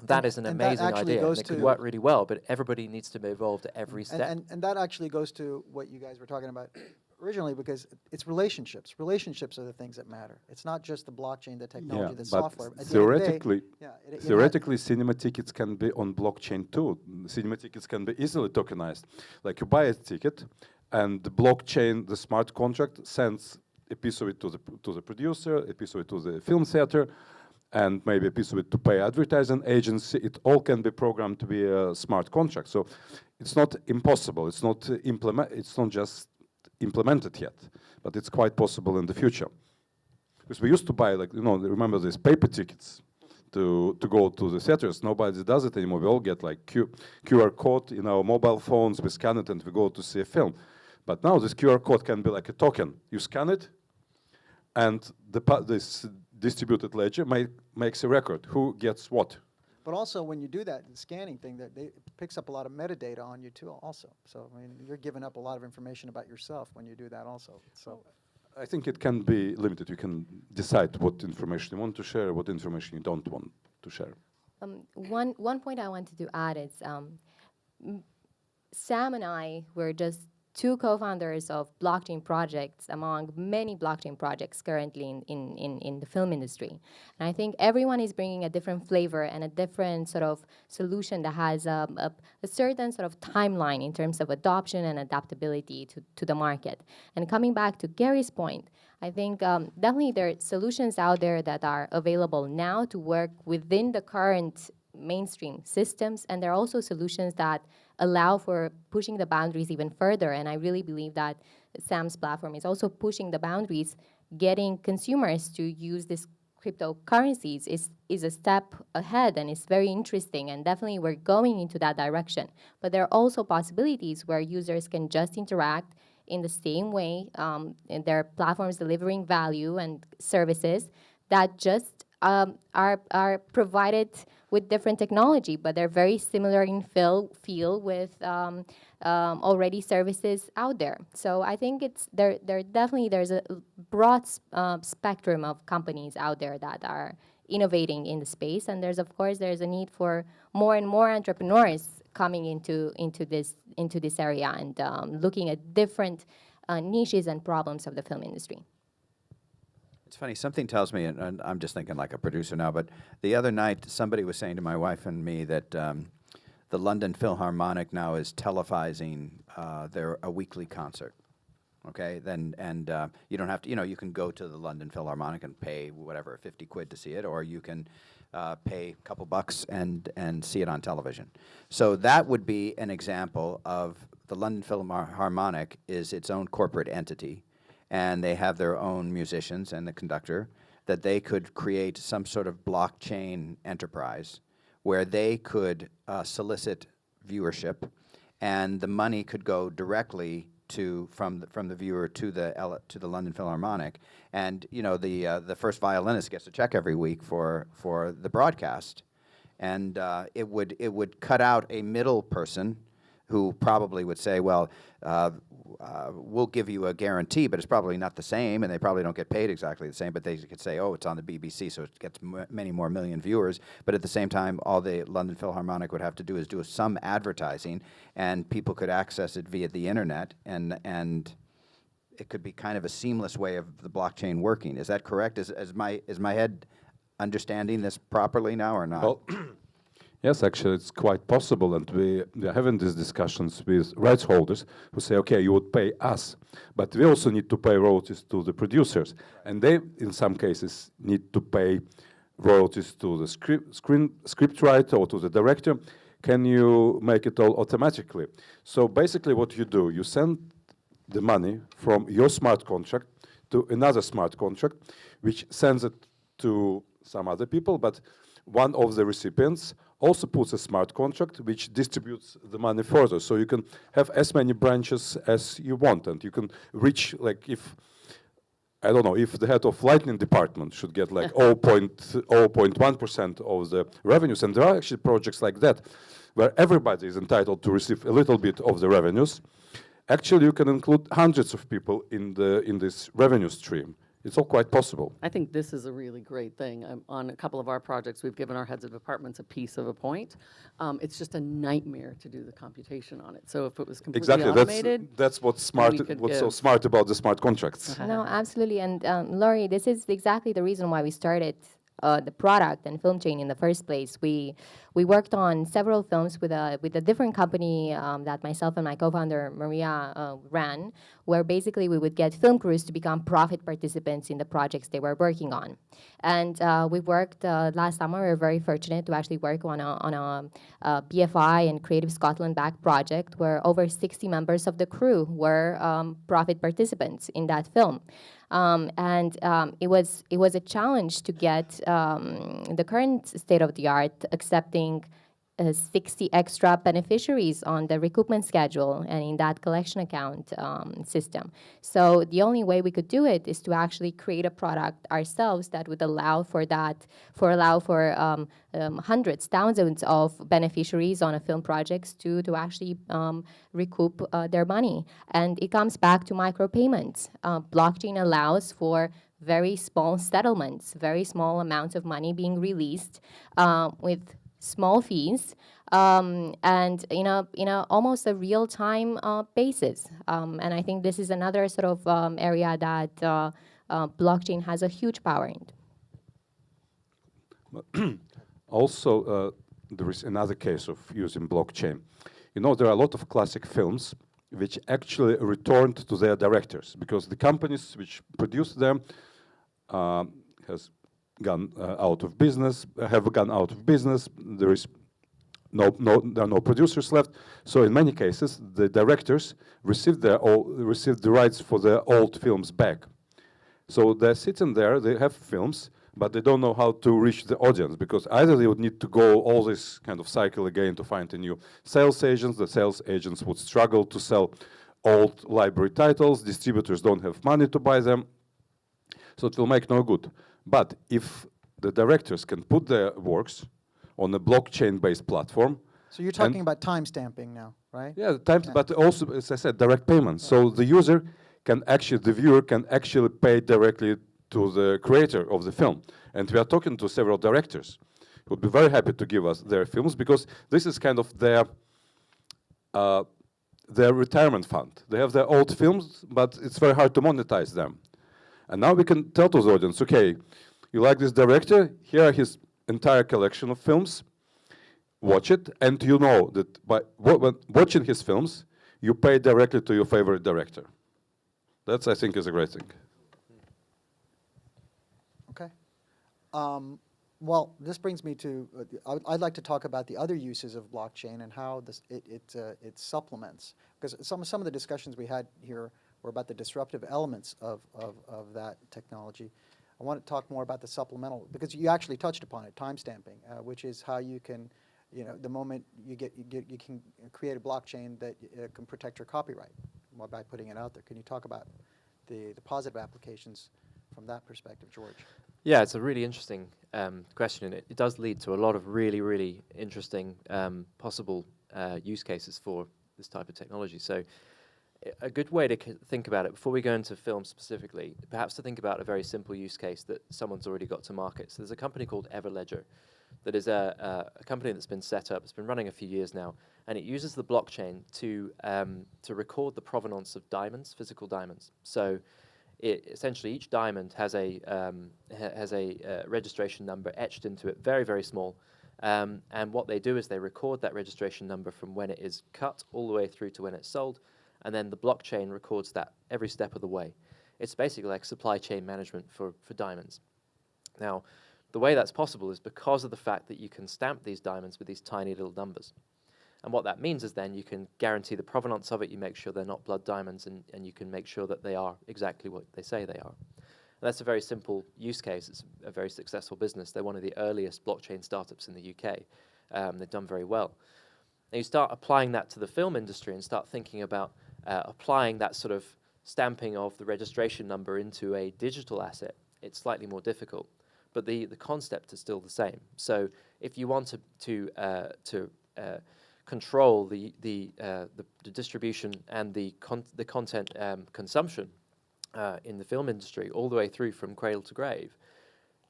that is an and that amazing actually idea. goes And it could to- work really well, but everybody needs to be involved at every step. And that actually goes to what you guys were talking about originally, because it's relationships. Relationships are the things that matter. It's not just the blockchain, the technology, the but software. At the end of the day, theoretically, yeah, it theoretically, cinema tickets can be on blockchain too. Cinema tickets can be easily tokenized. Like you buy a ticket, and the blockchain, the smart contract, sends a piece of it to the producer, a piece of it to the film theater, and maybe a piece of it to pay advertising agency. It all can be programmed to be a smart contract. So it's not impossible. It's not It's not just implemented yet, but it's quite possible in the future. Because we used to buy, like, remember these paper tickets to go to the theaters. Nobody does it anymore. We all get like QR code in our mobile phones. We scan it and we go to see a film. But now this QR code can be like a token. You scan it, and this distributed ledger makes a record. Who gets what? But also, when you do that scanning thing, it picks up a lot of metadata on you too. Also, so I mean, you're giving up a lot of information about yourself when you do that. Also, so I think it can be limited. You can decide what information you want to share, what information you don't want to share. One point I wanted to add is Sam and I were just two co-founders of blockchain projects among many blockchain projects currently in the film industry. And I think everyone is bringing a different flavor and a different sort of solution that has a certain sort of timeline in terms of adoption and adaptability to the market. And coming back to Gary's point, I think definitely there are solutions out there that are available now to work within the current mainstream systems, and there are also solutions that allow for pushing the boundaries even further. And I really believe that Sam's platform is also pushing the boundaries. Getting consumers to use these cryptocurrencies is a step ahead, and it's very interesting, and definitely we're going into that direction. But there are also possibilities where users can just interact in the same way, and there are platforms delivering value and services that just are provided with different technology, but they're very similar in feel with already services out there. So I think there's a broad spectrum of companies out there that are innovating in the space, and there's a need for more and more entrepreneurs coming into this area and looking at different niches and problems of the film industry. It's funny, something tells me, and I'm just thinking like a producer now, but the other night somebody was saying to my wife and me that the London Philharmonic now is televising a weekly concert. Okay, and you don't have to, you can go to the London Philharmonic and pay whatever, 50 quid to see it, or you can pay a couple bucks and see it on television. So that would be an example of the London Philharmonic is its own corporate entity, and they have their own musicians and the conductor, that they could create some sort of blockchain enterprise where they could solicit viewership, and the money could go directly from the viewer to the London Philharmonic, and the first violinist gets a check every week for the broadcast, and it would cut out a middle person who probably would say, well, we'll give you a guarantee, but it's probably not the same, and they probably don't get paid exactly the same, but they could say, oh, it's on the BBC, so it gets many more million viewers, but at the same time, all the London Philharmonic would have to do is do some advertising, and people could access it via the internet, and it could be kind of a seamless way of the blockchain working. Is that correct? Is my head understanding this properly now or not? Well, yes, actually, it's quite possible, and we are having these discussions with rights holders who say, okay, you would pay us, but we also need to pay royalties to the producers, and they, in some cases, need to pay royalties to the script writer or to the director. Can you make it all automatically? So basically what you do, you send the money from your smart contract to another smart contract, which sends it to some other people, but one of the recipients also puts a smart contract which distributes the money further. So you can have as many branches as you want, and you can reach, like, if the head of lighting department should get like 0.1% of the revenues, and there are actually projects like that, where everybody is entitled to receive a little bit of the revenues, actually you can include hundreds of people in this revenue stream. It's all quite possible. I think this is a really great thing. On a couple of our projects, we've given our heads of departments a piece of a point. It's just a nightmare to do the computation on it. So if it was completely Exactly. automated, That's what's so give. smart about the smart contracts. No, absolutely. And Laurie, this is exactly the reason why we started the product and film chain in the first place. We worked on several films with a different company that myself and my co-founder Maria ran, where basically we would get film crews to become profit participants in the projects they were working on. And we worked last summer. We were very fortunate to actually work on a BFI and Creative Scotland-backed project where over 60 members of the crew were profit participants in that film. It was a challenge to get the current state of the art accepting 60 extra beneficiaries on the recoupment schedule and in that collection account system. So the only way we could do it is to actually create a product ourselves that would allow for hundreds, thousands of beneficiaries on a film projects to actually recoup their money. And it comes back to micropayments. Blockchain allows for very small settlements, very small amounts of money being released with small fees, and in a almost a real-time basis. And I think this is another sort of area that blockchain has a huge power in. Also, there is another case of using blockchain. You know, there are a lot of classic films which actually returned to their directors because the companies which produced them has gone out of business. There is there are no producers left. So in many cases, the directors received the rights for their old films back. So they're sitting there, they have films, but they don't know how to reach the audience because either they would need to go all this kind of cycle again to find a new sales agents. The sales agents would struggle to sell old library titles. Distributors don't have money to buy them. So it will make no good. But if the directors can put their works on a blockchain-based platform. So you're talking about timestamping now, right? Yeah, but also, as I said, direct payments. So the user can actually, the viewer can actually pay directly to the creator of the film. And we are talking to several directors who would be very happy to give us their films because this is kind of their retirement fund. They have their old films, but it's very hard to monetize them. And now we can tell to the audience, okay, you like this director? Here are his entire collection of films. Watch it, and you know that by watching his films, you pay directly to your favorite director. That's, I think, is a great thing. Okay. Well, this brings me to, I'd like to talk about the other uses of blockchain and how it supplements. Because some of the discussions we had here were about the disruptive elements of that technology. I want to talk more about the supplemental, because you actually touched upon it, timestamping, which is how you can, the moment you can create a blockchain that can protect your copyright by putting it out there. Can you talk about the positive applications from that perspective, George? Yeah, it's a really interesting question, and it does lead to a lot of really, really interesting possible use cases for this type of technology. So a good way to think about it, before we go into film specifically, perhaps to think about a very simple use case that someone's already got to market. So there's a company called Everledger that is a company that's been set up, it's been running a few years now, and it uses the blockchain to record the provenance of diamonds, physical diamonds. So essentially each diamond has a registration number etched into it, very, very small. And what they do is they record that registration number from when it is cut all the way through to when it's sold, and then the blockchain records that every step of the way. It's basically like supply chain management for diamonds. Now, the way that's possible is because of the fact that you can stamp these diamonds with these tiny little numbers. And what that means is then you can guarantee the provenance of it, you make sure they're not blood diamonds, and you can make sure that they are exactly what they say they are. And that's a very simple use case. It's a very successful business. They're one of the earliest blockchain startups in the UK. They've done very well. And you start applying that to the film industry and start thinking about applying that sort of stamping of the registration number into a digital asset. It's slightly more difficult, but the concept is still the same. So if you want to control the distribution and the content consumption in the film industry all the way through from cradle to grave,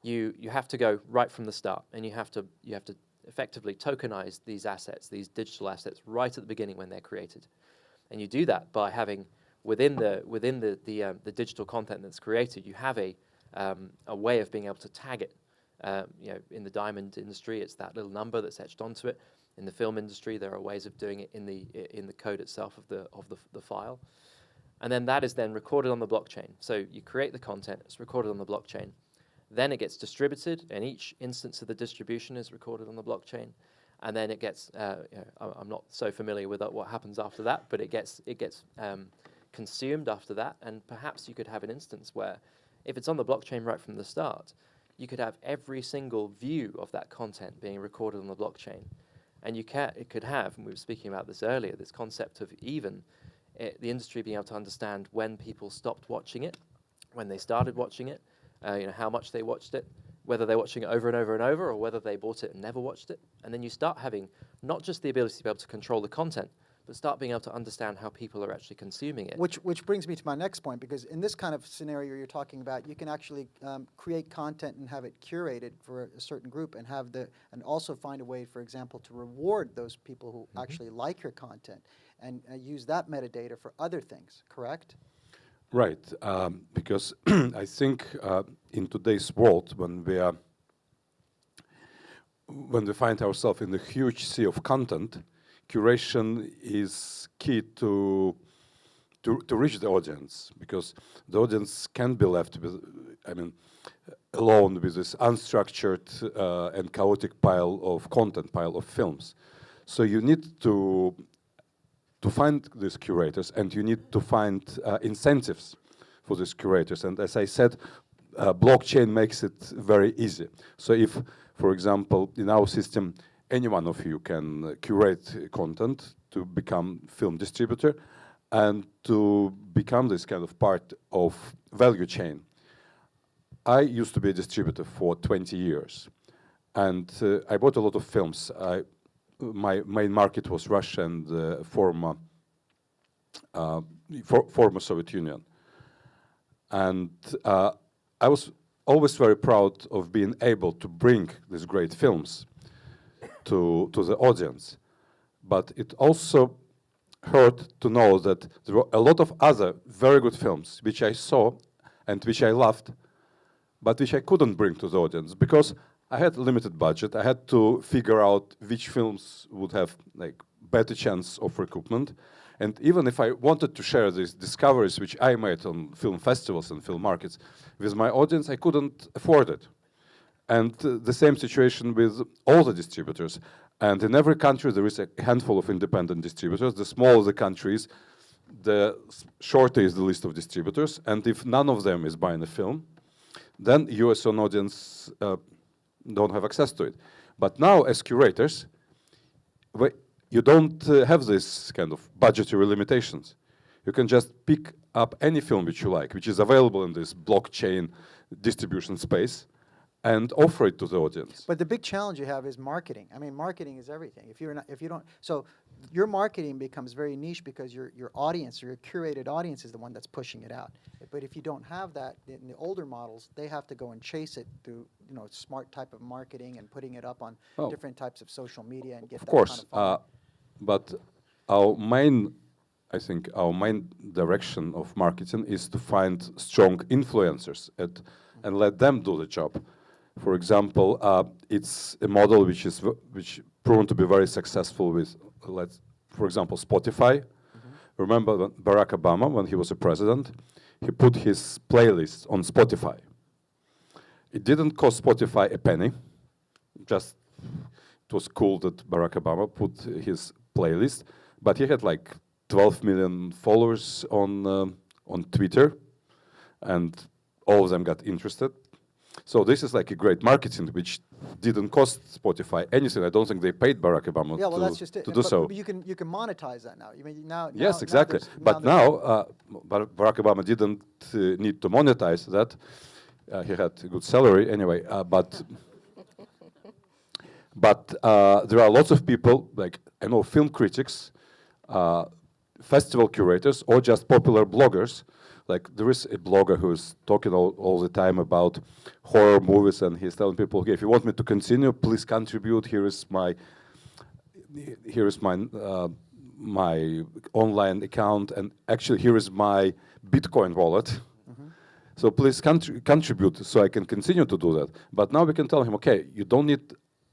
you have to go right from the start, and you have to effectively tokenize these assets, these digital assets, right at the beginning when they're created, and you do that by having within the digital content that's created, you have a way of being able to tag it. In the diamond industry, it's that little number that's etched onto it. In the film industry, there are ways of doing it in the code itself of the file, and then that is then recorded on the blockchain. So you create the content, it's recorded on the blockchain, then it gets distributed, and each instance of the distribution is recorded on the blockchain, and then it gets. I'm not so familiar with what happens after that, but it gets consumed after that, and perhaps you could have an instance where, if it's on the blockchain right from the start, you could have every single view of that content being recorded on the blockchain. And it could have, and we were speaking about this earlier, this concept of even the industry being able to understand when people stopped watching it, when they started watching it, how much they watched it, whether they're watching it over and over and over, or whether they bought it and never watched it. And then you start having not just the ability to be able to control the content, but start being able to understand how people are actually consuming it. Which brings me to my next point, because in this kind of scenario you're talking about, you can actually create content and have it curated for a certain group, and and also find a way, for example, to reward those people who actually like your content, and use that metadata for other things. Correct? Right, because I think in today's world, when we find ourselves in a huge sea of content, curation is key to reach the audience, because the audience can't be left with, alone with this unstructured and chaotic pile of films. So you need to find these curators, and you need to find incentives for these curators. And as I said, blockchain makes it very easy. So if, for example, in our system, any one of you can curate content to become film distributor and to become this kind of part of value chain. I used to be a distributor for 20 years, and I bought a lot of films. My main market was Russia and former Soviet Union. And I was always very proud of being able to bring these great films to the audience. But it also hurt to know that there were a lot of other very good films which I saw and which I loved, but which I couldn't bring to the audience because I had a limited budget. I had to figure out which films would have better chance of recoupment. And even if I wanted to share these discoveries which I made on film festivals and film markets with my audience, I couldn't afford it. And the same situation with all the distributors. And in every country, there is a handful of independent distributors. The smaller the country is, the shorter is the list of distributors. And if none of them is buying a film, then you as an audience don't have access to it. But now, as curators, you don't have this kind of budgetary limitations. You can just pick up any film which you like, which is available in this blockchain distribution space, and offer it to the audience. But the big challenge you have is marketing. I mean, marketing is everything. So your marketing becomes very niche because your audience, or your curated audience, is the one that's pushing it out. But if you don't have that in the older models, they have to go and chase it through, smart type of marketing and putting it up on different types of social media and get that kind of following. But our main direction of marketing is to find strong influencers and let them do the job. For example, it's a model which proven to be very successful with, for example, Spotify. Remember Barack Obama, when he was a president, he put his playlist on Spotify. It didn't cost Spotify a penny. Just it was cool that Barack Obama put his playlist, but he had 12 million followers on Twitter, and all of them got interested. So this is a great marketing, which didn't cost Spotify anything. I don't think they paid Barack Obama to do so. But you can monetize that now. Yes, exactly. But now Barack Obama didn't need to monetize that. He had a good salary anyway. But there are lots of people, like I know film critics, festival curators, or just popular bloggers. Like there is a blogger who's talking all the time about horror movies, and he's telling people, okay, if you want me to continue, please contribute. Here is my my online account, and actually here is my Bitcoin wallet. So please contribute so I can continue to do that. But now we can tell him, okay, you don't need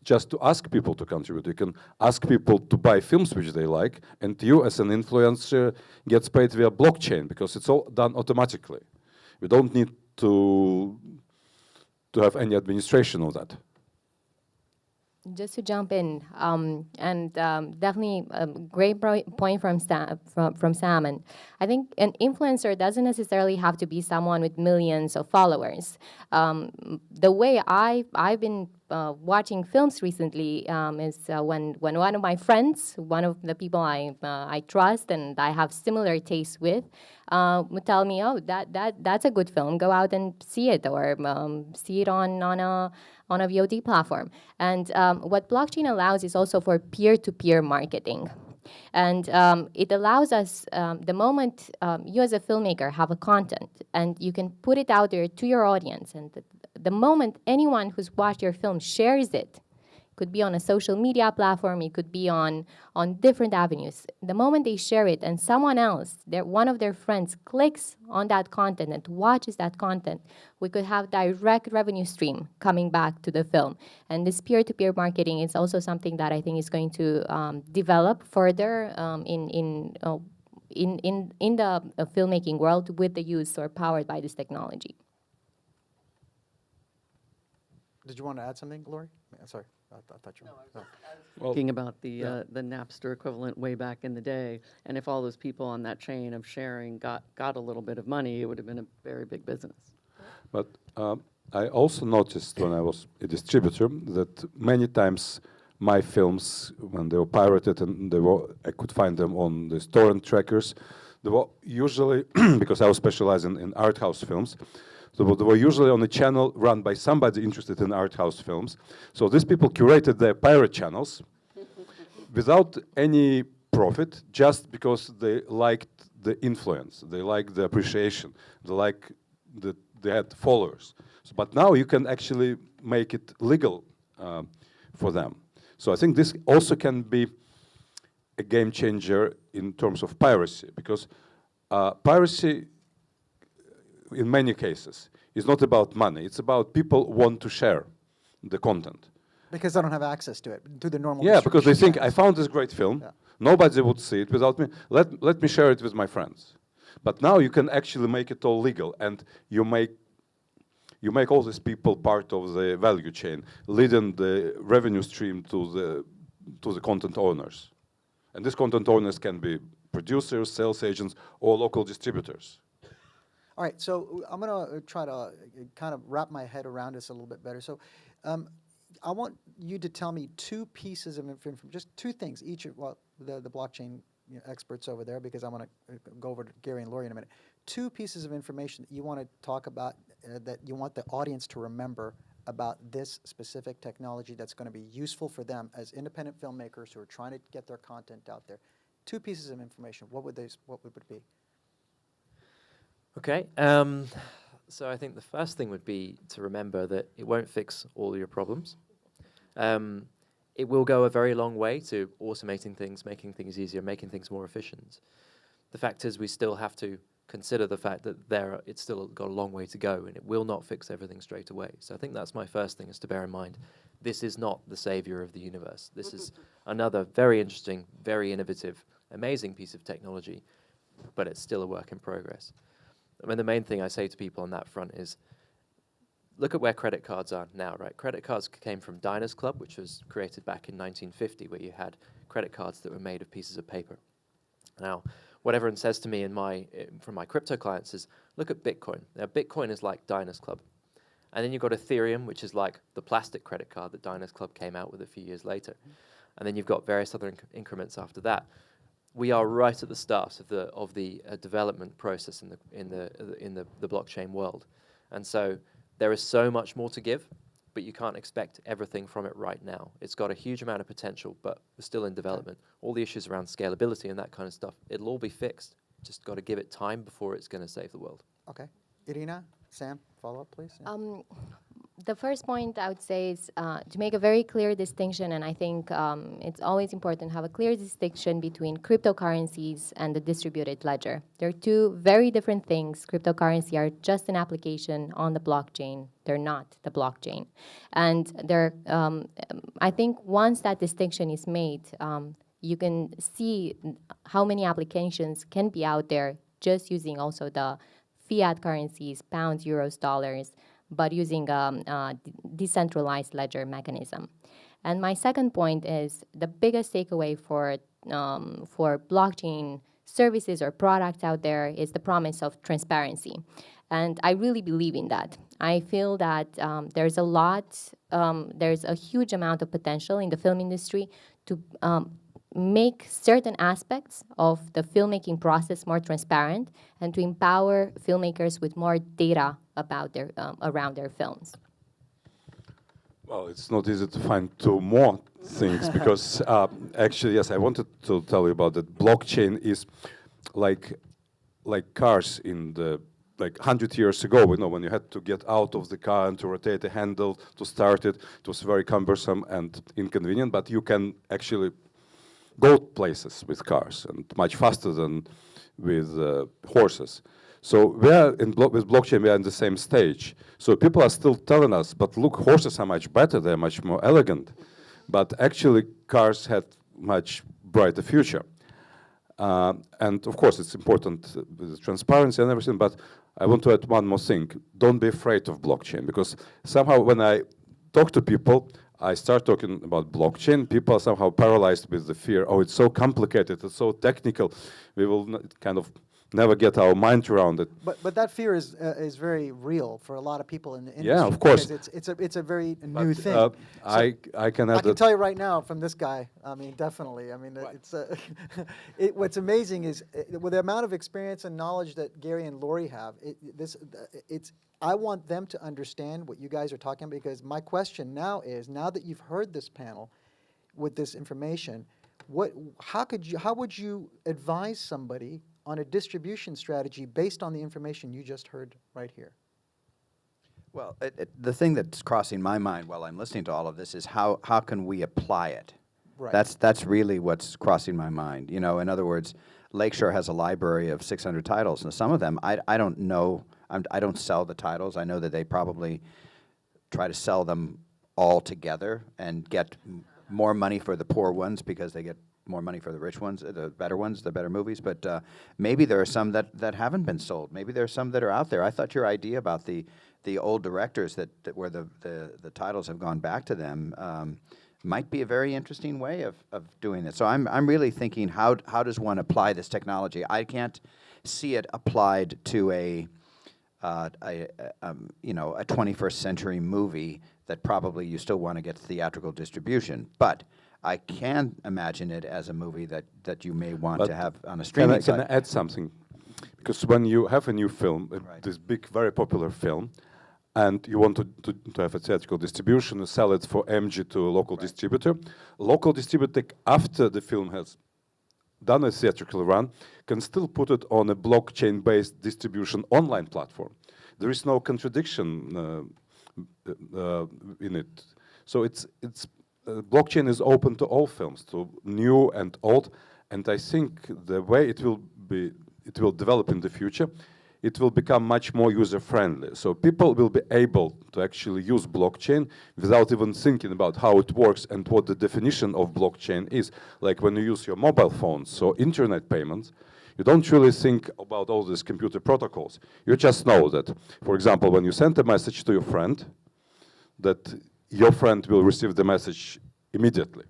just to ask people to contribute. You can ask people to buy films which they like, and you as an influencer gets paid via blockchain because it's all done automatically. You don't need to have any administration of that. Just to jump in, definitely a great point from Sam. And I think an influencer doesn't necessarily have to be someone with millions of followers. The way I've been watching films recently is when one of my friends, one of the people I trust and I have similar tastes with, would tell me, oh, that's a good film, go out and see it, or see it on a VOD platform. And what blockchain allows is also for peer-to-peer marketing. And it allows us, the moment you as a filmmaker have a content and you can put it out there to your audience, and the moment anyone who's watched your film shares it, could be on a social media platform, it could be on different avenues. The moment they share it and someone else, one of their friends, clicks on that content and watches that content, we could have direct revenue stream coming back to the film. And this peer-to-peer marketing is also something that I think is going to develop further in the filmmaking world with the use or powered by this technology. Did you want to add something, Lori? Sorry, I thought you were. Thinking about the Napster equivalent way back in the day, and if all those people on that chain of sharing got a little bit of money, it would have been a very big business. But I also noticed when I was a distributor that many times my films, when they were pirated and I could find them on the torrent trackers, they were usually, because I was specializing in art house films, so they were usually on a channel run by somebody interested in art house films. So these people curated their pirate channels without any profit, just because they liked the influence, they liked the appreciation, they had followers. So, but now you can actually make it legal for them. So I think this also can be a game changer in terms of piracy, because piracy, in many cases, is not about money. It's about people want to share the content. Because they don't have access to it, to the normal Yeah, because they distribution think, I channels. found this great film. Yeah. Nobody would see it without me. Let me share it with my friends. But now you can actually make it all legal, and you make all these people part of the value chain, leading the revenue stream to the content owners. And these content owners can be producers, sales agents, or local distributors. All right, so I'm going to try to kind of wrap my head around this a little bit better. So I want you to tell me two pieces of information, just two things, each of the blockchain experts over there, because I want to go over to Gary and Lori in a minute. Two pieces of information that you want to talk about that you want the audience to remember about this specific technology that's going to be useful for them as independent filmmakers who are trying to get their content out there. Two pieces of information, what would it be? Okay, so I think the first thing would be to remember that it won't fix all your problems. It will go a very long way to automating things, making things easier, making things more efficient. The fact is we still have to consider the fact that it's still got a long way to go, and it will not fix everything straight away. So I think that's my first thing, is to bear in mind, this is not the savior of the universe. This is another very interesting, very innovative, amazing piece of technology, but it's still a work in progress. I mean, the main thing I say to people on that front is, look at where credit cards are now, right? Credit cards came from Diners Club, which was created back in 1950, where you had credit cards that were made of pieces of paper. Now, what everyone says to me from my crypto clients is, look at Bitcoin. Now, Bitcoin is like Diners Club. And then you've got Ethereum, which is like the plastic credit card that Diners Club came out with a few years later. And then you've got various other increments after that. We are right at the start of the development process in the blockchain world, and so there is so much more to give. but you can't expect everything from it right now. It's got a huge amount of potential, but we're still in development. All the issues around scalability and that kind of stuff, it'll all be fixed. Just got to give it time before it's going to save the world. Okay. Irina, Sam, follow up, please. Yeah. The first point I would say is to make a very clear distinction, and I think it's always important to have a clear distinction between cryptocurrencies and the distributed ledger. They're two very different things. Cryptocurrency are just an application on the blockchain. They're not the blockchain. And I think once that distinction is made, you can see how many applications can be out there just using also the fiat currencies, pounds, euros, dollars, but using a decentralized ledger mechanism. And my second point is the biggest takeaway for blockchain services or products out there is the promise of transparency. And I really believe in that. I feel that there's a huge amount of potential in the film industry to make certain aspects of the filmmaking process more transparent and to empower filmmakers with more data about their around their films. Well, it's not easy to find two more things because actually, yes, I wanted to tell you about that. Blockchain is like cars in the 100 years ago. You know, when you had to get out of the car and to rotate the handle to start it, it was very cumbersome and inconvenient. But you can actually go places with cars and much faster than with horses. So we are with blockchain, we are in the same stage. So people are still telling us, but look, horses are much better, they're much more elegant. But actually, cars had much brighter future. And of course, it's important with transparency and everything, but I want to add one more thing. Don't be afraid of blockchain, because somehow when I talk to people, I start talking about blockchain, people are somehow paralyzed with the fear, oh, it's so complicated, it's so technical, we will kind of never get our mind around it. But that fear is very real for a lot of people in the industry. Yeah, of course. Because it's a very new thing. I can add I can tell you right now from this guy. I mean, definitely. I mean, it's what's amazing is with the amount of experience and knowledge that Gary and Lori have. I want them to understand what you guys are talking about, because my question now is, now that you've heard this panel with this information, how would you advise somebody on a distribution strategy based on the information you just heard right here? Well, the thing that's crossing my mind while I'm listening to all of this is how can we apply it? Right. That's really what's crossing my mind. You know, in other words, Lakeshore has a library of 600 titles, and some of them I don't know. I don't sell the titles. I know that they probably try to sell them all together and get more money for the poor ones because they get more money for the rich ones, the better movies. But maybe there are some that haven't been sold. Maybe there are some that are out there. I thought your idea about the old directors that where the titles have gone back to them might be a very interesting way of doing it. So I'm really thinking, how does one apply this technology? I can't see it applied to a 21st century movie that probably you still want to get theatrical distribution, but I can imagine it as a movie that you may want to have on a streaming site. Can I add something? Because when you have a new film, this big, very popular film, and you want to have a theatrical distribution, you sell it for MG to a local distributor. Local distributor, after the film has done a theatrical run, can still put it on a blockchain-based distribution online platform. There is no contradiction in it. So blockchain is open to all films, to new and old, and I think the way it will develop in the future, it will become much more user-friendly. So people will be able to actually use blockchain without even thinking about how it works and what the definition of blockchain is. Like when you use your mobile phones, so internet payments, you don't really think about all these computer protocols. You just know that, for example, when you send a message to your friend, that your friend will receive the message immediately.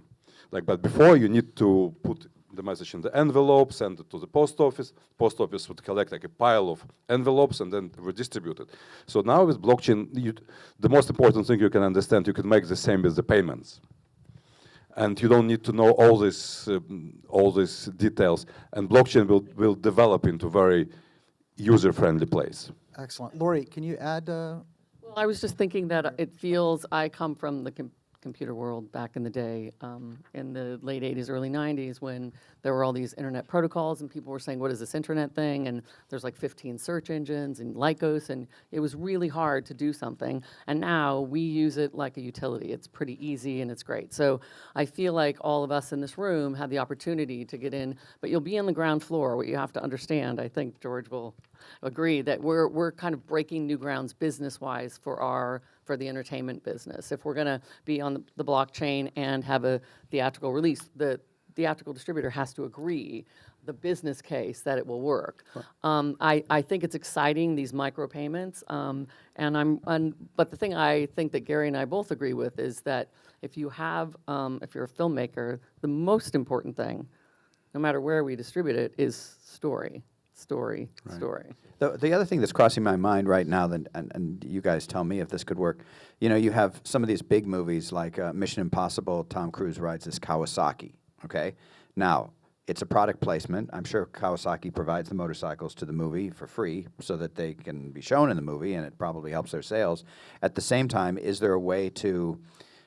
But before, you need to put the message in the envelope, send it to the post office. Post office would collect a pile of envelopes and then redistribute it. So now with blockchain, the most important thing you can understand, you can make the same with the payments. And you don't need to know all these details. And blockchain will develop into a very user-friendly place. Excellent. Lori, can you add? Well, I was just thinking that it feels, I come from the computer world back in the day, in the late 80s, early 90s, when there were all these internet protocols and people were saying, what is this internet thing? And there's like 15 search engines and Lycos, and it was really hard to do something. And now we use it like a utility. It's pretty easy and it's great. So I feel like all of us in this room have the opportunity to get in, but you'll be on the ground floor. What you have to understand, I think George will agree, that we're kind of breaking new grounds business-wise for the entertainment business. If we're going to be on the blockchain and have a theatrical release, the theatrical distributor has to agree the business case that it will work. I think it's exciting, these micropayments, but the thing I think that Gary and I both agree with is that if you're a filmmaker, the most important thing, no matter where we distribute it, is story. The other thing that's crossing my mind right now, and you guys tell me if this could work, you have some of these big movies like Mission Impossible, Tom Cruise rides this Kawasaki, okay? Now, it's a product placement. I'm sure Kawasaki provides the motorcycles to the movie for free so that they can be shown in the movie, and it probably helps their sales. At the same time, is there a way to,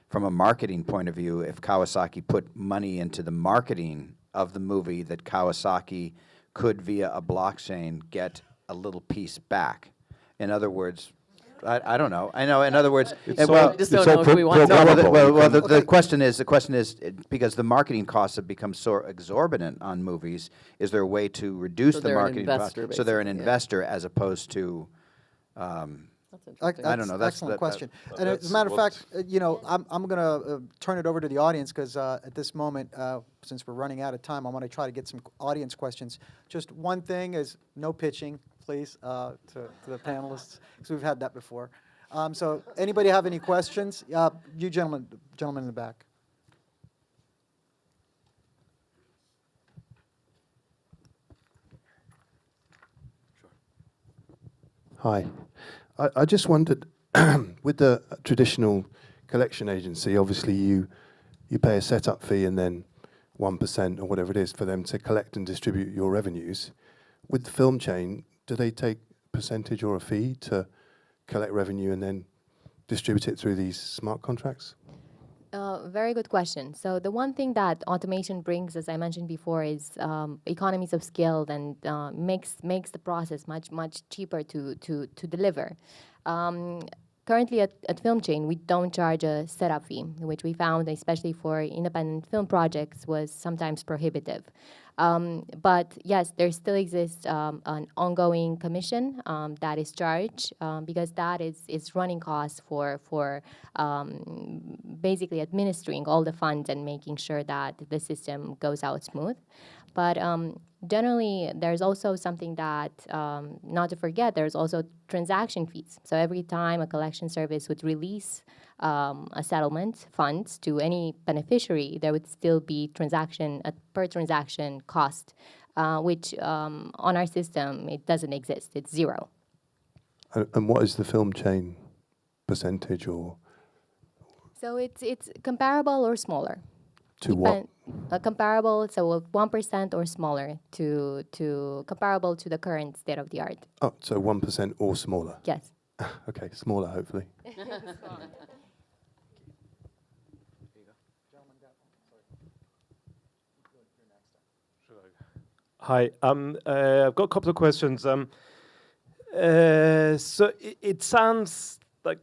from a marketing point of view, if Kawasaki put money into the marketing of the movie, that Kawasaki could, via a blockchain, get a little piece back? In other words, I don't know. I know. In other words, We just don't know if we want to. the question is because the marketing costs have become so exorbitant on movies. Is there a way to reduce So the they're an marketing costs investor, so they're an basically, yeah. investor as opposed to? That's interesting. I don't know. That's excellent that- question. that- And as a that's matter of what- fact, I'm going to turn it over to the audience because at this moment, since we're running out of time, I want to try to get some audience questions. Just one thing is no pitching, please, to the panelists, because we've had that before. So anybody have any questions? You gentlemen in the back. Hi. I just wondered, with the traditional collection agency, obviously you pay a setup fee and then 1% or whatever it is for them to collect and distribute your revenues. With the film chain, do they take percentage or a fee to collect revenue and then distribute it through these smart contracts? Very good question. So the one thing that automation brings, as I mentioned before, is economies of scale and makes the process much cheaper to deliver. Currently at Film Chain, we don't charge a setup fee, which we found, especially for independent film projects, was sometimes prohibitive. But yes, there still exists an ongoing commission that is charged because that is running costs for basically administering all the funds and making sure that the system goes out smooth. But generally, there's also something that, not to forget, there's also transaction fees. So every time a collection service would release a settlement funds to any beneficiary, there would still be a per transaction cost, which on our system, it doesn't exist. It's zero. And what is the film chain percentage or So it's comparable or smaller. to what? Comparable, so 1% or smaller to comparable to the current state of the art. Oh, so 1% or smaller. Yes. Okay, smaller hopefully. Hi, I've got a couple of questions. So it sounds like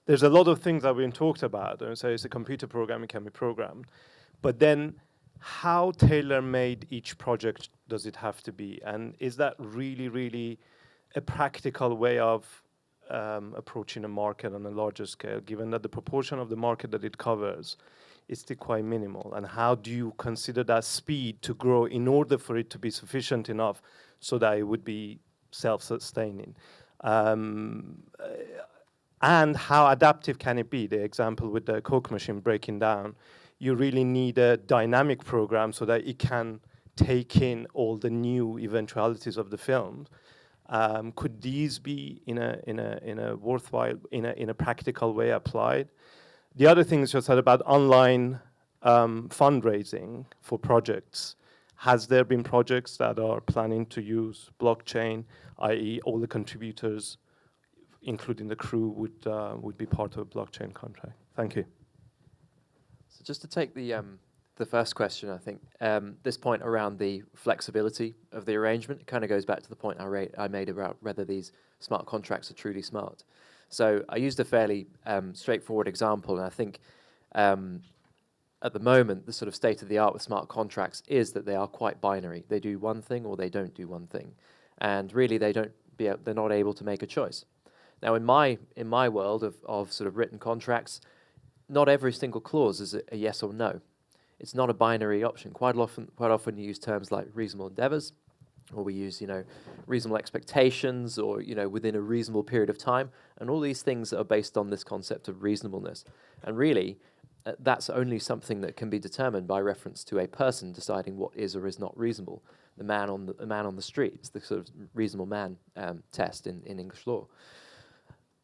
there's a lot of things that have been talked about. So it's a computer program, it can be programmed. But then how tailor-made each project does it have to be? And is that really a practical way of approaching a market on a larger scale, given that the proportion of the market that it covers is still quite minimal? And how do you consider that speed to grow in order for it to be sufficient enough so that it would be self-sustaining? And how adaptive can it be? The example with the Coke machine breaking down, you really need a dynamic program so that it can take in all the new eventualities of the film. Could these be in a worthwhile, in a practical way applied? The other thing is just about online fundraising for projects. Has there been projects that are planning to use blockchain, i.e. all the contributors including the crew, would be part of a blockchain contract? Thank you. So just to take the first question, I think this point around the flexibility of the arrangement, it kind of goes back to the point I made about whether these smart contracts are truly smart. So I used a fairly straightforward example, and I think at the moment, the sort of state of the art with smart contracts is that they are quite binary. They do one thing or they don't do one thing, and really they're not able to make a choice. Now, in my world of sort of written contracts, not every single clause is a yes or no. It's not a binary option. Quite often you use terms like reasonable endeavors, or we use, reasonable expectations, or, within a reasonable period of time. And all these things are based on this concept of reasonableness. And really, that's only something that can be determined by reference to a person deciding what is or is not reasonable. The man on the street is the sort of reasonable man test in English law.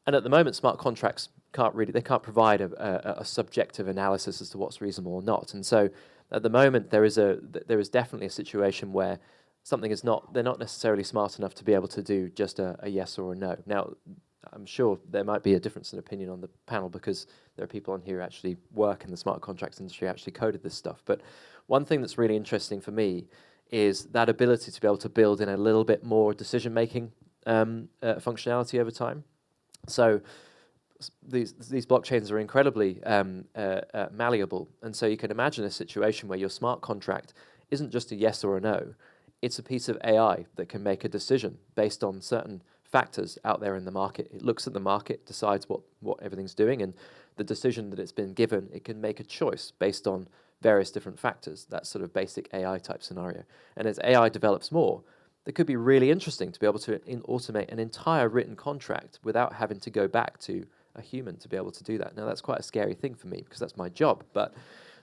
And at the moment, smart contracts can't provide a subjective analysis as to what's reasonable or not. And so, at the moment, there is definitely a situation where something they're not necessarily smart enough to be able to do just a yes or a no. Now, I'm sure there might be a difference in opinion on the panel because there are people on here who actually work in the smart contracts industry, actually coded this stuff. But one thing that's really interesting for me is that ability to be able to build in a little bit more decision-making functionality over time. So these blockchains are incredibly malleable, and so you can imagine a situation where your smart contract isn't just a yes or a no. It's a piece of AI that can make a decision based on certain factors out there in the market. It looks at the market, decides what everything's doing, and the decision that it's been given, it can make a choice based on various different factors. That sort of basic AI type scenario. And as AI develops more, it could be really interesting to be able to automate an entire written contract without having to go back to a human to be able to do that. Now, that's quite a scary thing for me because that's my job, but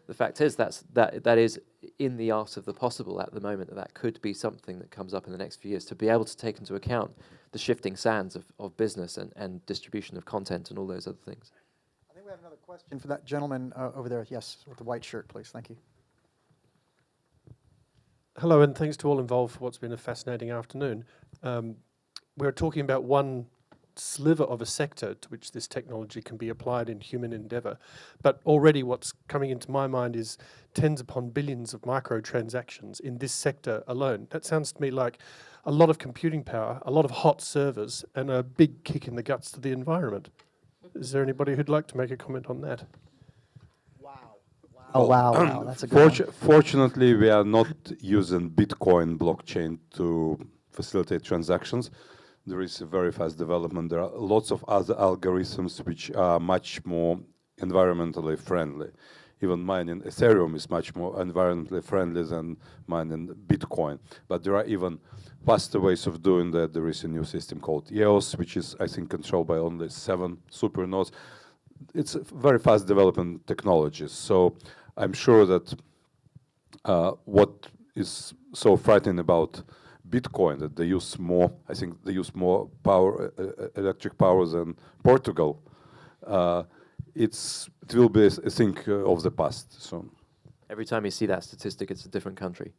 the fact is that is in the art of the possible at the moment. That could be something that comes up in the next few years, to be able to take into account the shifting sands of business and distribution of content and all those other things. I think we have another question for that gentleman over there. Yes, with the white shirt, please. Thank you. Hello, and thanks to all involved for what's been a fascinating afternoon. We're talking about one sliver of a sector to which this technology can be applied in human endeavour. But already what's coming into my mind is tens upon billions of microtransactions in this sector alone. That sounds to me like a lot of computing power, a lot of hot servers, and a big kick in the guts to the environment. Is there anybody who'd like to make a comment on that? Oh, wow, that's a good one. Fortunately, we are not using Bitcoin blockchain to facilitate transactions. There is a very fast development. There are lots of other algorithms which are much more environmentally friendly. Even mining Ethereum is much more environmentally friendly than mining Bitcoin. But there are even faster ways of doing that. There is a new system called EOS, which is, I think, controlled by only 7 supernodes. It's a very fast developing technologies. So I'm sure that what is so frightening about Bitcoin, that they use more, I think they use more power, electric power than Portugal. It will be a thing of the past. So Every time you see that statistic, it's a different country.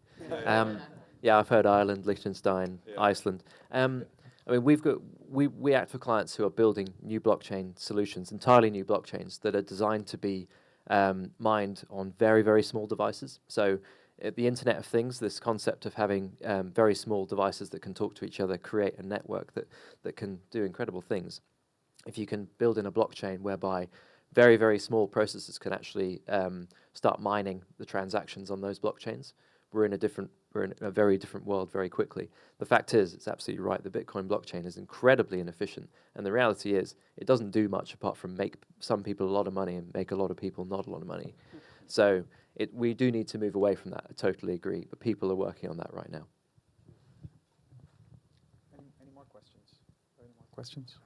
Yeah, I've heard Ireland, Liechtenstein, Iceland. I mean, we act for clients who are building new blockchain solutions, entirely new blockchains that are designed to be mined on very, very small devices. So the Internet of Things, this concept of having very small devices that can talk to each other, create a network that can do incredible things. If you can build in a blockchain whereby very, very small processes can actually start mining the transactions on those blockchains, we're in a very different world very quickly. The fact is, it's absolutely right, the Bitcoin blockchain is incredibly inefficient, and the reality is, it doesn't do much apart from make some people a lot of money and make a lot of people not a lot of money. So we do need to move away from that, I totally agree, but people are working on that right now. Any more questions? Any more questions?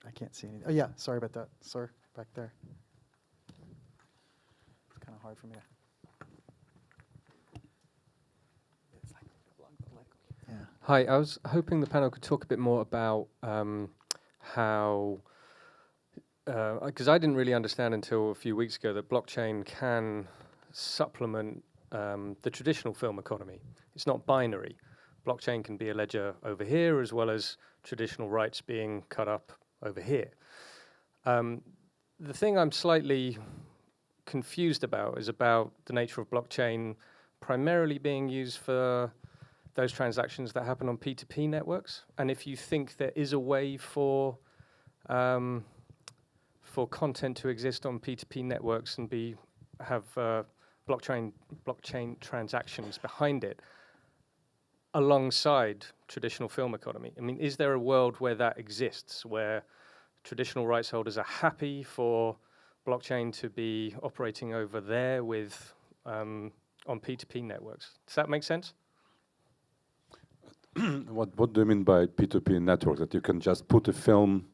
I can't see anything. Oh, yeah, sorry about that. Sir, back there. It's kind of hard for me to... Yeah. Hi, I was hoping the panel could talk a bit more about how, because I didn't really understand until a few weeks ago that blockchain can supplement the traditional film economy. It's not binary. blockchain can be a ledger over here as well as traditional rights being cut up over here. The thing I'm slightly confused about is about the nature of blockchain primarily being used for those transactions that happen on P2P networks, and if you think there is a way for content to exist on P2P networks and have blockchain transactions behind it alongside traditional film economy. I mean, is there a world where that exists, where traditional rights holders are happy for blockchain to be operating over there with on P2P networks? Does that make sense? What do you mean by P2P network? That you can just put a film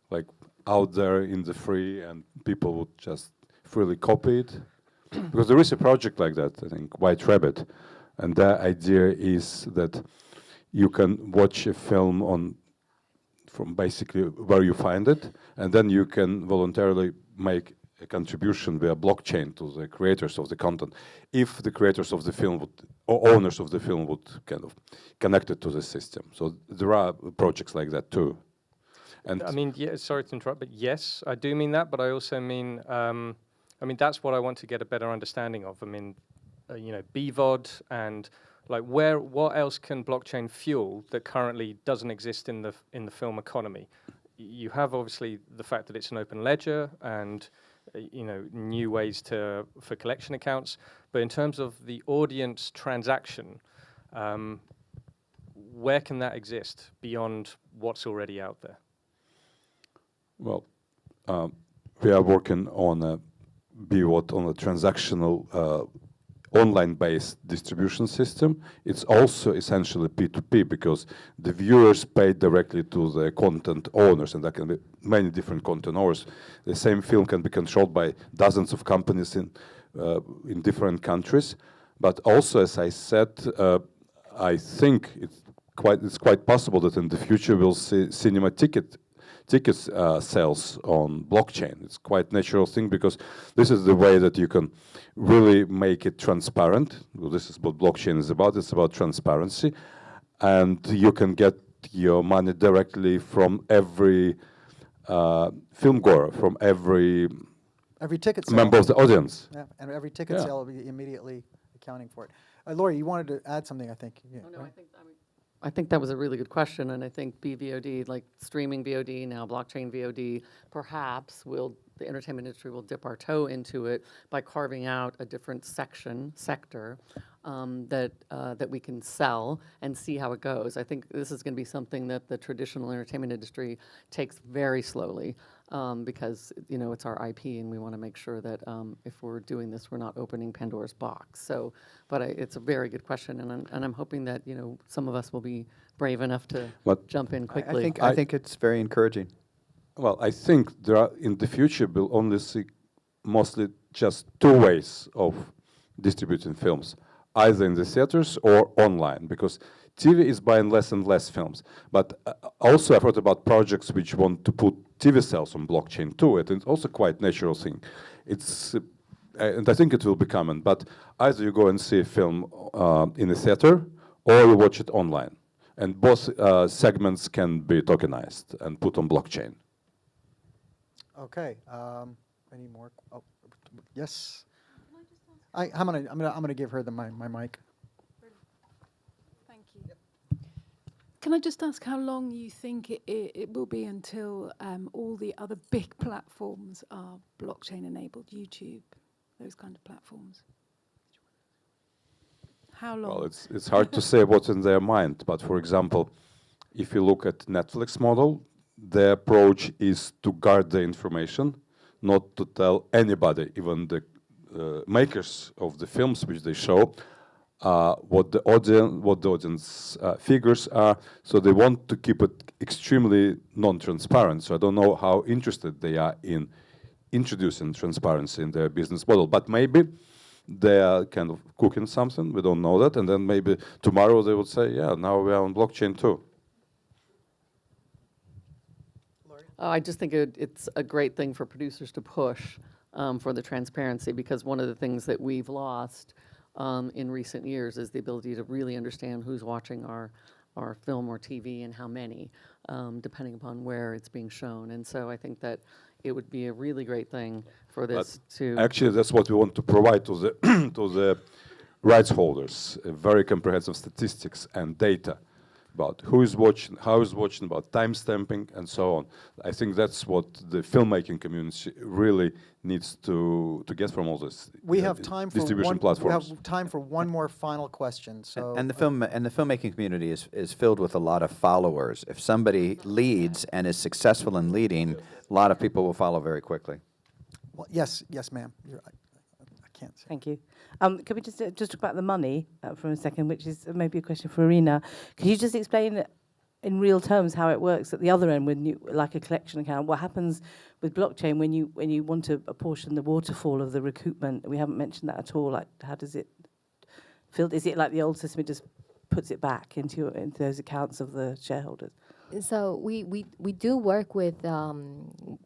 like out there in the free and people would just freely copy it? Because there is a project like that, I think, White Rabbit, and the idea is that you can watch a film from basically where you find it, and then you can voluntarily make a contribution via blockchain to the creators of the content, if the creators of the film would, or owners of the film would kind of connect it to the system. So there are projects like that too. And I mean, yeah, sorry to interrupt, but yes, I do mean that, but I also mean, that's what I want to get a better understanding of. I mean, BVOD and like what else can blockchain fuel that currently doesn't exist in the film economy? You have obviously the fact that it's an open ledger and new ways for collection accounts, but in terms of the audience transaction, where can that exist beyond what's already out there? well, we are working on a BWOT, on a transactional online-based distribution system. It's also essentially P2P because the viewers pay directly to the content owners, and there can be many different content owners. The same film can be controlled by dozens of companies in different countries. But also, as I said, I think it's quite possible that in the future we'll see cinema tickets sales on blockchain. It's quite natural thing because this is the way that you can really make it transparent. Well, this is what blockchain is about. It's about transparency, and you can get your money directly from every film goer, from every ticket sale. member of the audience. Yeah, and every ticket sale will be immediately accounting for it. Laurie, you wanted to add something, I think. Yeah, Oh, no, right? I think that was a really good question, and I think BVOD, like streaming VOD, now blockchain VOD, perhaps the entertainment industry will dip our toe into it by carving out a different sector that we can sell and see how it goes. I think this is going to be something that the traditional entertainment industry takes very slowly because it's our IP, and we want to make sure that if we're doing this, we're not opening Pandora's box. So, but it's a very good question, and I'm hoping that some of us will be brave enough to jump in quickly. I think it's very encouraging. Well, I think in the future we'll only see mostly just two ways of distributing films, either in the theaters or online, because TV is buying less and less films. But also I've heard about projects which want to put TV sales on blockchain too. It's also quite natural thing. And I think it will be common, but either you go and see a film in a theater or you watch it online. And both segments can be tokenized and put on blockchain. Okay. Any more? Oh, yes. I'm gonna give her my mic. Thank you. Can I just ask how long you think it will be until all the other big platforms are blockchain-enabled, YouTube, those kind of platforms? How long? Well, it's hard to say what's in their mind, but for example, if you look at Netflix model, their approach is to guard the information, not to tell anybody, even the makers of the films which they show, what the audience figures are. So they want to keep it extremely non-transparent. So I don't know how interested they are in introducing transparency in their business model, but maybe they are kind of cooking something. We don't know that, and then maybe tomorrow they would say, yeah, now we are on blockchain too. I just think it's a great thing for producers to push for the transparency, because one of the things that we've lost in recent years, is the ability to really understand who's watching our film or TV and how many, depending upon where it's being shown. And so I think that it would be a really great thing for this to... Actually, that's what we want to provide to the to the rights holders, very comprehensive statistics and data about who is watching, how is watching, about time stamping, and so on. I think that's what the filmmaking community really needs to get from all this. We have time for distribution one. platforms. We have time for one more final question. So And the filmmaking community is filled with a lot of followers. If somebody leads and is successful in leading, a lot of people will follow very quickly. well, yes, ma'am. I can't say. Thank you. Can we just talk about the money for a second, which is maybe a question for Irina. Can you just explain in real terms how it works at the other end, when you, like a collection account? What happens with blockchain when you want to apportion the waterfall of the recoupment? We haven't mentioned that at all. Like, how does it feel? Is it like the old system? It just puts it back into those accounts of the shareholders? So we do work with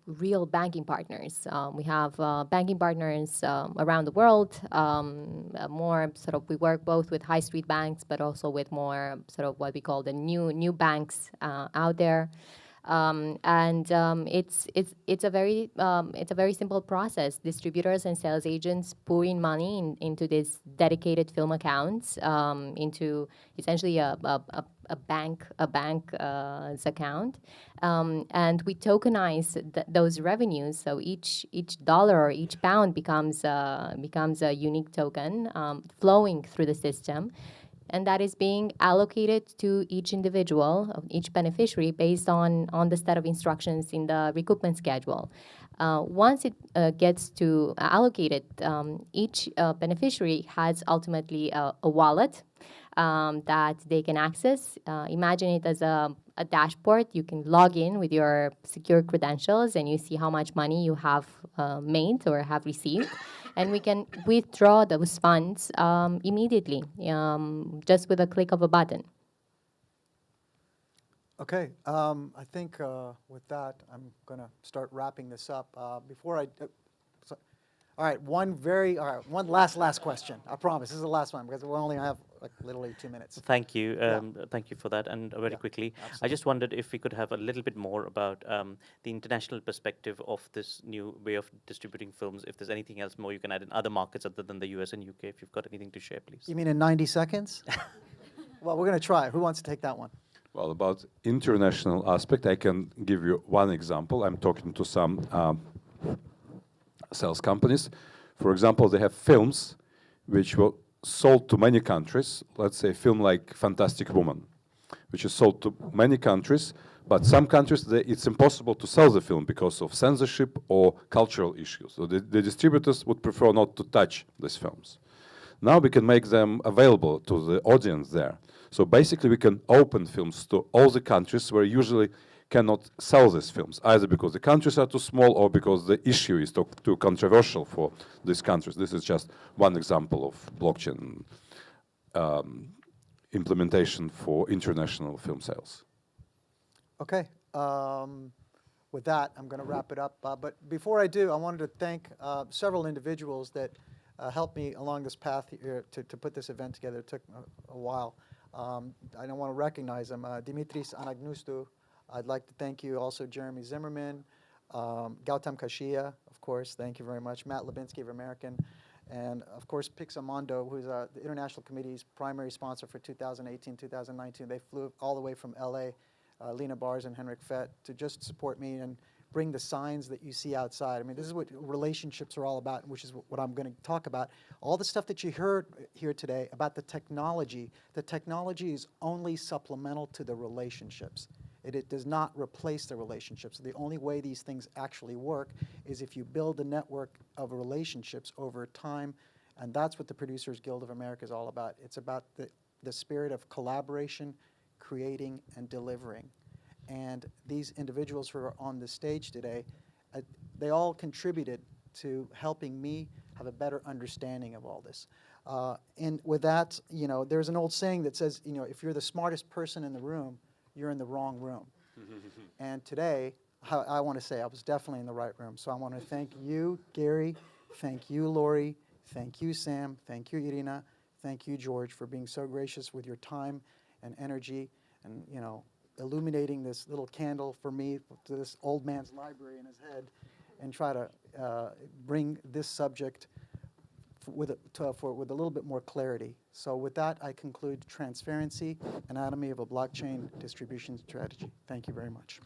real banking partners. We have banking partners around the world. More sort of, we work both with high street banks, but also with more sort of what we call the new banks out there. It's a very simple process. Distributors and sales agents pour in money into these dedicated film accounts, into essentially a bank's account, and we tokenize those revenues. So each dollar or each pound becomes a unique token flowing through the system. And that is being allocated to each individual, each beneficiary, based on the set of instructions in the recoupment schedule. Once it gets to allocated, each beneficiary has ultimately a wallet that they can access. Imagine it as a dashboard. You can log in with your secure credentials, and you see how much money you have made or have received. And we can withdraw those funds immediately, just with a click of a button. Okay, I think with that, I'm going to start wrapping this up. All right, one last question. I promise, this is the last one, because we only have like literally 2 minutes. Thank you. Thank you for that. And very quickly, absolutely. I just wondered if we could have a little bit more about the international perspective of this new way of distributing films. If there's anything else more you can add in other markets other than the US and UK, if you've got anything to share, please. You mean in 90 seconds? Well, we're going to try. Who wants to take that one? Well, about international aspect, I can give you one example. I'm talking to some sales companies. For example, they have films which were sold to many countries. Let's say a film like Fantastic Woman, which is sold to many countries, but some countries, it's impossible to sell the film because of censorship or cultural issues. So the distributors would prefer not to touch these films. Now we can make them available to the audience there. So basically we can open films to all the countries where usually cannot sell these films, either because the countries are too small or because the issue is too controversial for these countries. This is just one example of blockchain implementation for international film sales. Okay. With that, I'm going to wrap it up. But before I do, I wanted to thank several individuals that helped me along this path here to put this event together. It took a while. I don't want to recognize them. Dimitris Anagnustu, I'd like to thank you. Also, Jeremy Zimmerman, Gautam Kashia, of course, thank you very much. Matt Lubinsky of American, and of course, Pixamondo, who's the International Committee's primary sponsor for 2018-2019. They flew all the way from LA, Lena Bars and Henrik Fett, to just support me and bring the signs that you see outside. I mean, this is what relationships are all about, which is what I'm going to talk about. All the stuff that you heard here today about the technology is only supplemental to the relationships. It does not replace the relationships. The only way these things actually work is if you build a network of relationships over time, and that's what the Producers Guild of America is all about. It's about the spirit of collaboration, creating, and delivering. And these individuals who are on the stage today, they all contributed to helping me have a better understanding of all this. And with that, there's an old saying that says, if you're the smartest person in the room, you're in the wrong room. And today, I want to say I was definitely in the right room. So I want to thank you, Gary. Thank you, Lori. Thank you, Sam. Thank you, Irina. thank you, George, for being so gracious with your time and energy and, illuminating this little candle for me to this old man's library in his head and try to bring this subject with a little bit more clarity. So with that, I conclude Transparency, Anatomy of a Blockchain Distribution Strategy. Thank you very much.